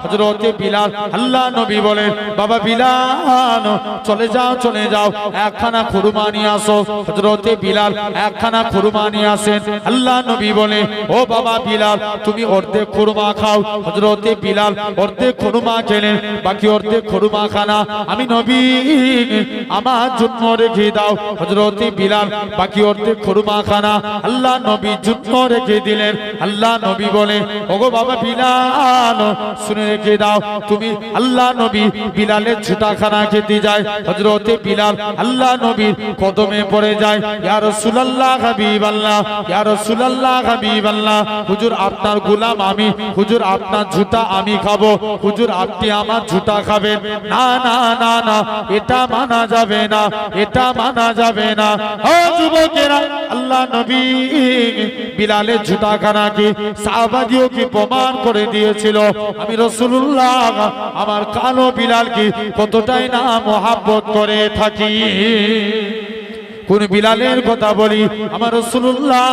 হযরত বিলাল, আল্লাহ নবী বলেন বাবা বিলাল চলে যাও চলে যাও, একখানা খুরমা নিয়ে আসো। হযরত বিলাল একখানা খুরমা নিয়ে আসেন। আল্লাহ নবী বলে ও বাবা বিলাল তুমি অর্ধেক খুরমা খাও। হযরত বিলাল অর্ধেক খুরমা খেলেন, বাকি অর্ধেক খুরমা খানা আমি নবী আমার জন্য রেখে দাও। হযরত বিলাল বাকি অর্ধেক খুরমা খানা আল্লাহ নবী যুদ্ধ রেখে দিলেন। আল্লাহ নবী বলে ওগো বাবা বিলাল শুনে রেখে দাও, তুমি আল্লাহ নবী বিলালের ঝুটাখানা খেতে যায়। হযরত বিলাল আল্লাহ নবীর কদমে পড়ে যায়, ইয়া রাসূলুল্লাহ হাবিবাল্লাহ, ইয়া রাসূলুল্লাহ হাবিবাল্লাহ, হুজুর আপনার গোলাম আমি, হুজুর আপনার ঝুটা আমি খাবো, হুজুর আপনি আমার ঝুটা খাবেন। না না না না, এটা মানা যাবে না, এটা মানা যাবে না। ও যুবকেরা, আল্লাহ নবী বিলালের ঝুটাখানাকে সাহাবাদিওকে প্রমাণ করে দিয়েছিল আমি রাসূলুল্লাহ আমার কালো বিলালকে কতটাই না মহব্বত করে থাকি। কোন বিলালের কথা বলি? আমার রাসূলুল্লাহ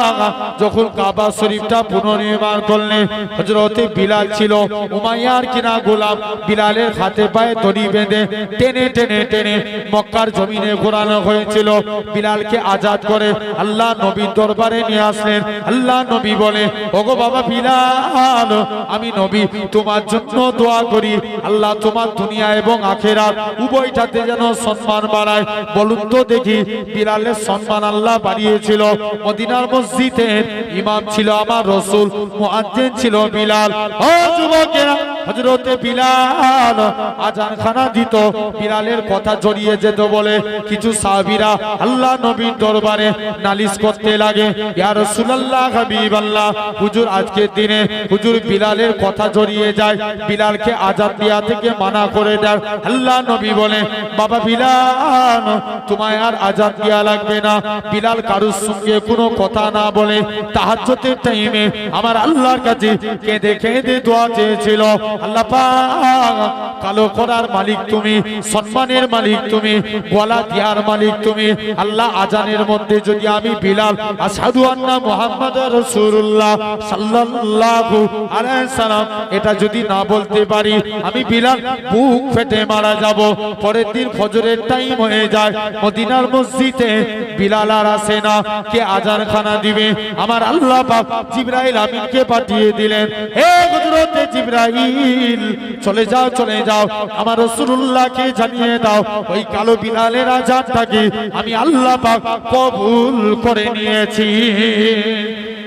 যখন কাবা শরীফটা পুনর্নির্মাণ করলেন, হযরতে বিলাল ছিল উমাইয়ার কিনা গোলাম। বিলালের হাতে পায়ে দড়ি বেঁধে টেনে টেনে টেনে মক্কার জমিনে ঘোরানো হয়েছিল। বিলালকে আজাদ করে আল্লাহ নবীর দরবারে নিয়ে আসলেন। আল্লাহ নবী বলে ওগো বাবা বিলাল আমি নবী তোমার জন্য দোয়া করি, আল্লাহ তোমার দুনিয়া এবং আখিরাত উভয়টাতে যেন সম্মান বাড়ায়। বলুন তো দেখি বিলাল সম্মান আল্লাহ বাড়িয়েছিল। মদিনার মসজিদের ইমাম ছিল আমার রাসূল, মুয়াজ্জিন ছিল বিলাল। ও যুবকেরা, হযরতে বিলাল আজান খানা দিত, বিলালের কথা জড়িয়ে যেত বলে কিছু সাহাবীরা আল্লাহ নবীর দরবারে নালিশ করতে লাগে, ইয়া রাসূলুল্লাহ হাবিবাল্লাহ, হুজুর আজকের দিনে হুজুর বিলালের কথা জড়িয়ে যায়, বিলালকে আজান দেয়া থেকে মানা করে দেয়। আল্লাহ নবী বলে, বাবা বিলাল, তোমায় আর আজান দেয়া লাগবে না। বিলাল কারোর সঙ্গে কোনো কথা না বলে তাহাজ্জুদের টাইমে আমার আল্লাহর কাছে কেঁদে কেঁদে দোয়া চেয়েছিল, আল্লাহ পাক, কালো করার মালিক তুমি, সম্মানের মালিক তুমি, গলা দেওয়ার মালিক তুমি। আল্লাহ আজানের মধ্যে যদি আমি বিলাল আশহাদু আন্না মুহাম্মাদুর রাসূলুল্লাহ সাল্লাল্লাহু আলাইহি সাল্লাম এটা যদি না বলতে পারি, আমি বিলাল বুক ফেটে মারা যাব। পরের দিন ফজরের টাইম হয়ে যায়, মদিনার মসজিদে বিলাল আর আসে না, কে আজান খানা দিবে? আমার আল্লাহ পাক জিবরাইল আমিনকে পাঠিয়ে দিলেন, হে হযরতে জিবরাইল, চলে যাও চলে যাও, আমার রাসূলুল্লাহকে জানিয়ে দাও ওই কালো বিলালের আজানটাকে আমি আল্লাহ পাক কবুল করে নিয়েছি।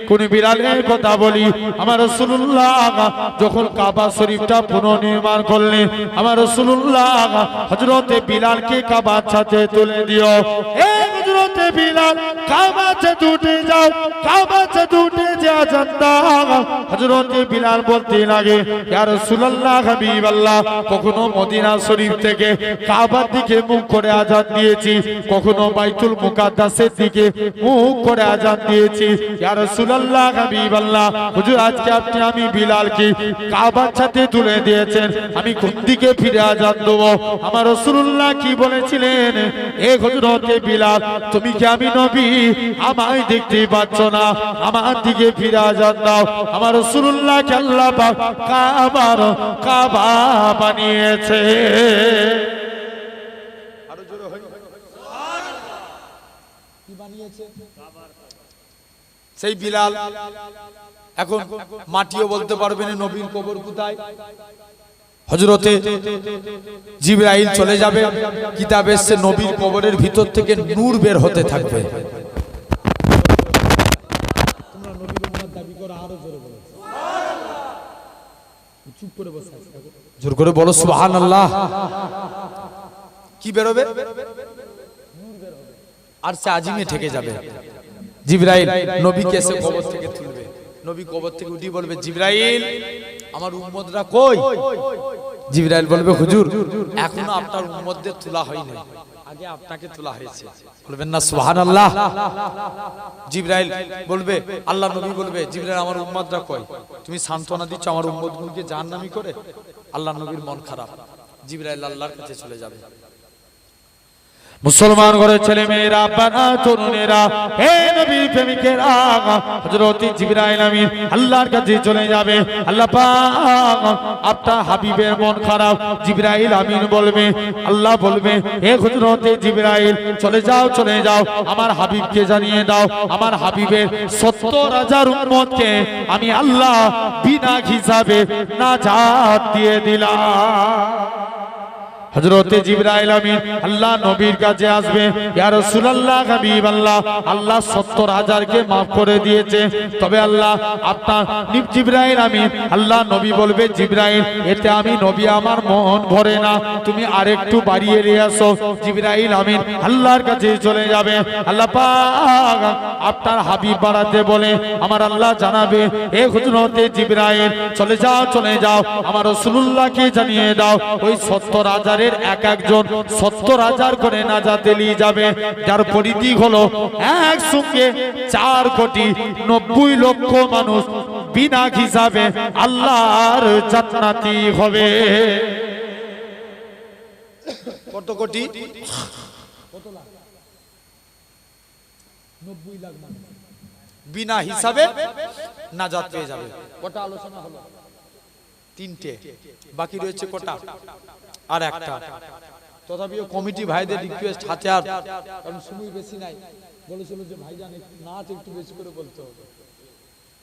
কোন বিলালের কথা বলি, আমার রাসূলুল্লাহ যখন কাবা শরীফটা পুনর্নির্মাণ করলেন, আমার রাসূলুল্লাহ হযরতে বিলালকে কাবার সাথে তুলে দিও, হে হযরতে বিলাল কাবা সাথে উঠে যাও, কাবা সাথে উঠে যা জানতা। হযরতে বিলাল বলতে লাগে, ইয়া রাসূলুল্লাহ হাবিবাল্লাহ, কখনো মদিনা শরীফ থেকে কাবার দিকে মুখ করে আজান দিয়েছি, কখনো বাইতুল মুকাদ্দাসের দিকে মুখ করে আজান দিয়েছি। ইয়া রাসূলুল্লাহ হাবিবাল্লাহ, হুজুর আজকে আপনি আমি বিলালকে কাবার সাথে তুলে দিয়েছেন, আমি কোন দিকে ফিরে আজান দেব? আমার রাসূলুল্লাহ কি বলেছিলেন, এ হযরতে বিলাল, তুমি কি আমি নবী? আমায় দেখতে পাচ্ছ না? আমার দিকে ফিরে আজান দাও। আমার রাসূলুল্লাহকে আল্লাহ পাক কাবা বানিয়েছে। আরো জোরে হয়, কি বানিয়েছে? সেই বিলাল এখন মাটিও বলতে পারবে না নবীর কবর কোথায়। হযরতে জিবরাইল চলে যাবে, কিতাব এসেছে নবীর কবরের ভিতর থেকে নূর বের হতে থাকবে। তোমরা নবীর উম্মত দাবি করো, আরো জোরে বলো সুবহানাল্লাহ। চুপ করে বসে আছো, জোর করে বলো সুবহানাল্লাহ। কি বেরোবে? নূর বের হবে, আর সে আজিমে ঠেকে যাবে। জিবরাইল নবীকে এসে কবর থেকে তুলবে, নবী কবর থেকে উঠে বলবে, জিবরাইল আমার উম্মতরা কই? জিবরাইল বলবে, হুজুর এখনো আপনার উম্মতদের তোলা হয়নি, আগে আপনাকে তোলা হয়েছে। বলবেন না সুবহানাল্লাহ? জিবরাইল বলবে, আল্লাহ নবী বলবে, জিবরাইল আমার উম্মতরা কই? তুমি সান্তনা দিচ্ছ আমার উম্মতগুলোকে জাহান্নামী করে। আল্লাহ নবীর মন খারাপ, জিবরাইল আল্লাহর কাছে চলে যাবে। মুসলমান ঘরের ছেলে মেয়েরা, বানা তরুণেরা, হে নবীর প্রেমিকেরা, হযরত জিবরাইল আমিন আল্লাহর কাছে চলে যাবে। আল্লাহ পাক আপনার হাবিবের মন খারাপ, জিবরাইল আমিন বলবে, আল্লাহ বলবে, হে হযরত জিবরাইল চলে যাও চলে যাও, আমার হাবিবকে জানিয়ে দাও আমার হাবিবের ৭০,০০০ উম্মতকে আমি আল্লাহ বিনা হিসাবে নাজাত দিয়ে দিলাম। হযরতে জিবরাইল আমিন আল্লাহ নবীর কাছে আসবে, ইয়া রাসূলুল্লাহ হাবিবাল্লাহ, আল্লাহ ৭০,০০০ কে maaf করে দিয়েছে, তবে আল্লাহ আপনার জিবরাইল আমিন আল্লাহ নবী বলবে, জিবরাইল এতে আমি নবী আমার মন ভরে না, তুমি আরেকটু বাড়িয়ে নিয়ে আসো। জিবরাইল আমিন আল্লাহর কাছে চলে যাবে, আল্লাহ পাক আপনার হাবিব বাড়াতে বলে আমার আল্লাহ জানাবে, হে হযরতে জিবরাইল চলে যাও চলে যাও, আমার রাসূলুল্লাহকে জানিয়ে দাও ওই ৭০,০০০ এক একজন ৭০,০০০ করে নাজাতে নিয়ে যাবে, যার পরিধি হলো একসঙ্গে ৪,৯০,০০,০০০ মানুষ বিনা হিসাবে আল্লাহর জান্নাতি হবে। কত কোটি? কত লাখ? ৯০ লাখ মানুষ বিনা হিসাবে নাজাত পেয়ে যাবে। কটা আলোচনা হলো? ৩টে, বাকি রয়েছে কটা? আর একটা। তথাপিও কমিটি ভাইদের রিকোয়েস্ট হাতে আর, কারণ সময় বেশি নাই, বলেছিল যে ভাইজান নাচ একটু বেশি করে বলতে হবে।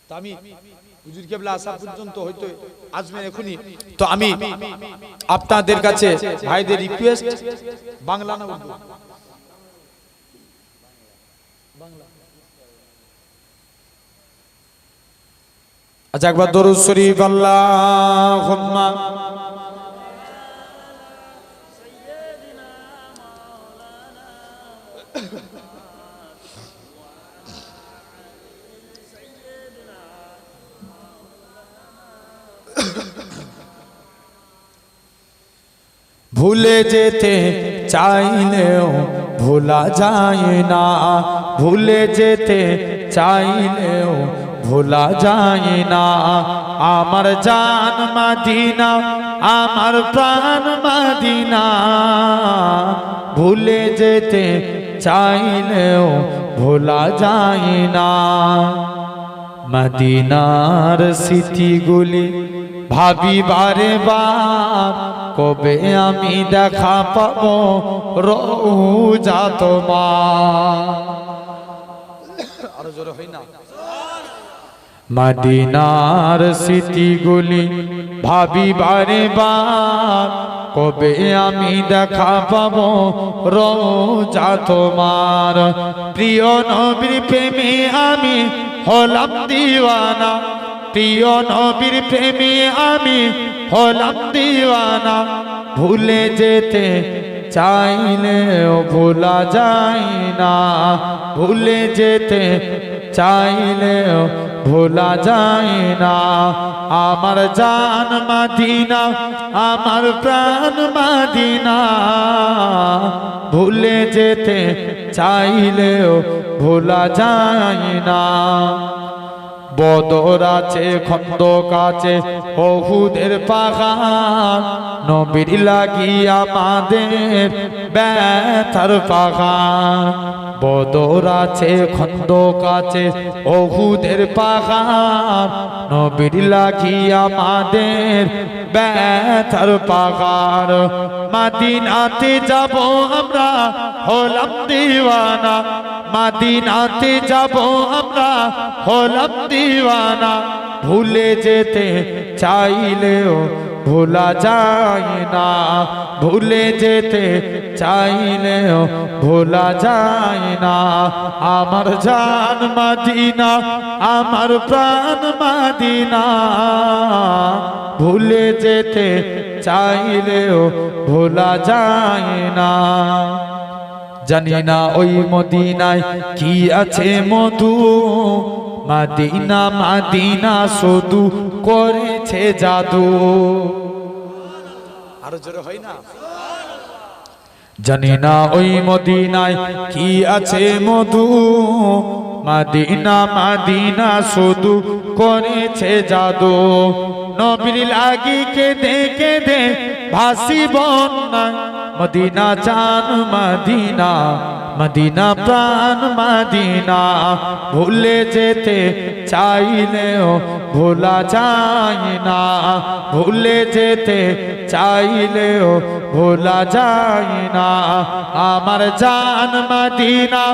তা আমি হুজুর কেবলা আসা পর্যন্ত হয়তো আসবেন এখনই, তো আমি আপনাদের কাছে ভাইদের রিকোয়েস্ট, বাংলা না উর্দু? বাংলা। আচ্ছা একবার দরুদ শরীফ আল্লাহুম্মা ভুলে যেতে চাইলেও ভোলা যায় না, ভুলে যেতে চাইলেও ভোলা যায় না। আমার জান মদিনা, আমার প্রাণ মদিনা, ভুলে যেতে চাইলেও ভোলা যায় না। মদিনার স্মৃতিগুলি ভাবি বারে বার, কবে আমি দেখা পাবো রোজা তোমার। আরো জোরে হই না। মদিনার স্মৃতিগুলি ভাবি বারে বার, কবে আমি দেখা পাবো রোজা তোমার। প্রিয় নবীর প্রেমে আমি হলাম দিওয়ানা, প্রিয় নবীর প্রেমে আমি হলাম দিওয়ানা। ভুলে যেতে চাইলেও ভোলা যায় না, ভুলে যেতে চাইলেও ভোলা যায় না। আমার জান মদিনা, আমার প্রাণ মদিনা, ভুলে যেতে চাইলেও ভোলা যায় না। বদর আছে, খন্দক আছে, উহুদের পাহাড়, নবীর লাগি আমাদের ব্যথার পাহাড়। বদর আছে, খন্দক আছে, উহুদের পাহাড়, নবীর লাগি আমাদের ব্যথার পাহাড়। মদিনাতে যাব আমরা হলাম দিওয়ানা, মদিনাতে যাব আমরা হলাম দিওয়ানা। ভুলে যেতে চাইলেও ভোলা যায় না, ভুলে যেতে চাইলেও ভোলা যায় না। আমার জান মদিনা, আমার প্রাণ মদিনা, ভুলে যেতে চাইলেও ভোলা যায় না। জানি না ওই মদিনায় কি আছে মধু, মদিনা মদিনা শুধু করেছে জাদু। আরো জোরে হয় না। জানি না ওই মদিনায় কি আছে মধু, মদিনা মদিনা শুধু করেছে জাদু। নবীর লাগি কেঁদে কেঁদে ভাসি বন্যায়, মদিনা জান মদিনা, মদিনা প্রাণ মদিনা। ভুলে যেতে চাইলেও ভোলা যায় না, ভুলে যেতে চাইলেও ভোলা যায় না। আমার জান মদিনা,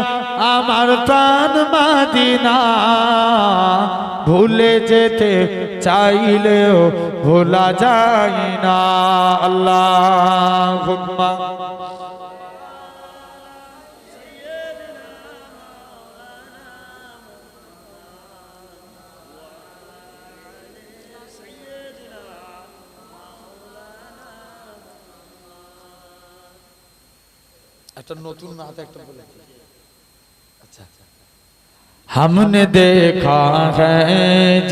আমার প্রাণ মদিনা, ভুলে যেতে চাইলেও ভোলা যায় না। আল্লাহুম্মা একটা নতুন নাত একটা বলে। আচ্ছা, हमने देखा है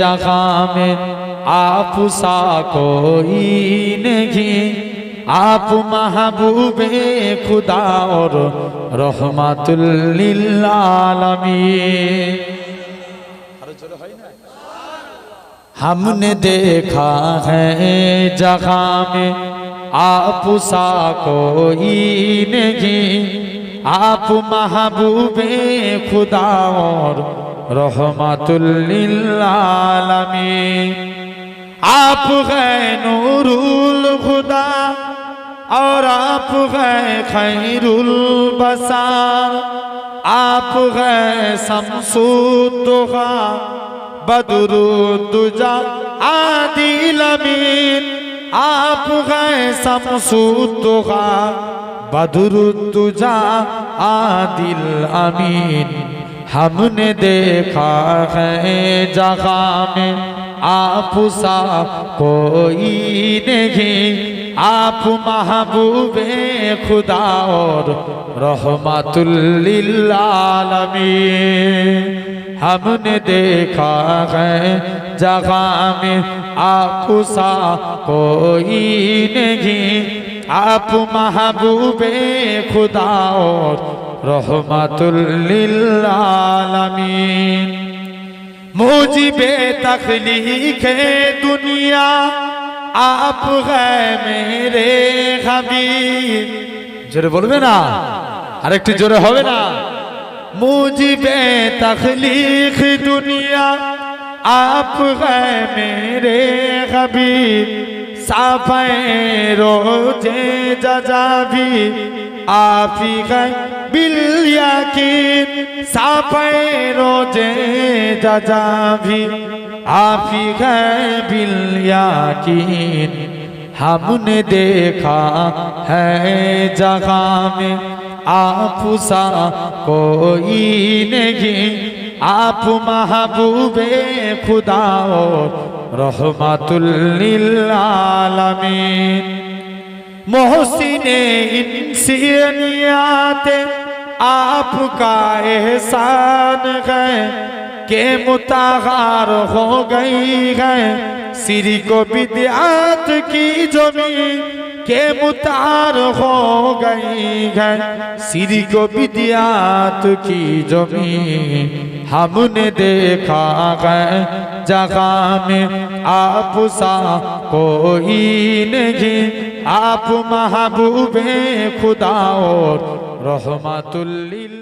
जहाँ में आप सा कोई नहीं, आप महबूबे खुदा और रहमतुल लिल आलमीन। हमने देखा है जहाँ में आप सा कोई नहीं, आप महबूबे खुदा और रहमतुल लिल आलमीन। आप है नूरुल खुदा और आप है खैरुल बसार, आप है शम्सुद्दुहा बदरुद्दुजा आदिल अमीन। आप है शम्सुद्दुहा बदरुद्दुजा आदिल अमीन। हमने देखा है जहाँ में आप सा कोई नहीं, आप महबूबे खुदा और रहमतुल लिल आलमीन। हमने देखा है जगह में आप सा कोई नहीं, आप महबूबे खुदा और रहमतुल लिल आलमीन। मुझे तख्लीक दुनिया आप है मेरे हबीब। जोरे बोलबे ना, आरेकटु जोरे होबे ना। मुझे तख्लीक दुनिया आप है मेरे हबीब, साफे रोजे जजा भी आप ही है बिल यकीन, साफे रोजे जजा भी आप ही है बिल यकीन। हमने देखा है जगह में आप सा कोई नहीं, आप महबूबे खुदा और रहमतुल लिल आलमीन। मोहसिने इंसानियत आपका एहसान है के मुतागार हो गई है, सिरी को बिदअत की जमीन के मुतार हो गई है, सिरी को बिदअत की जमीन। हमने देखा है जगह में आप सा कोई नहीं, आप महबूबे खुदा और रहमतुल लिल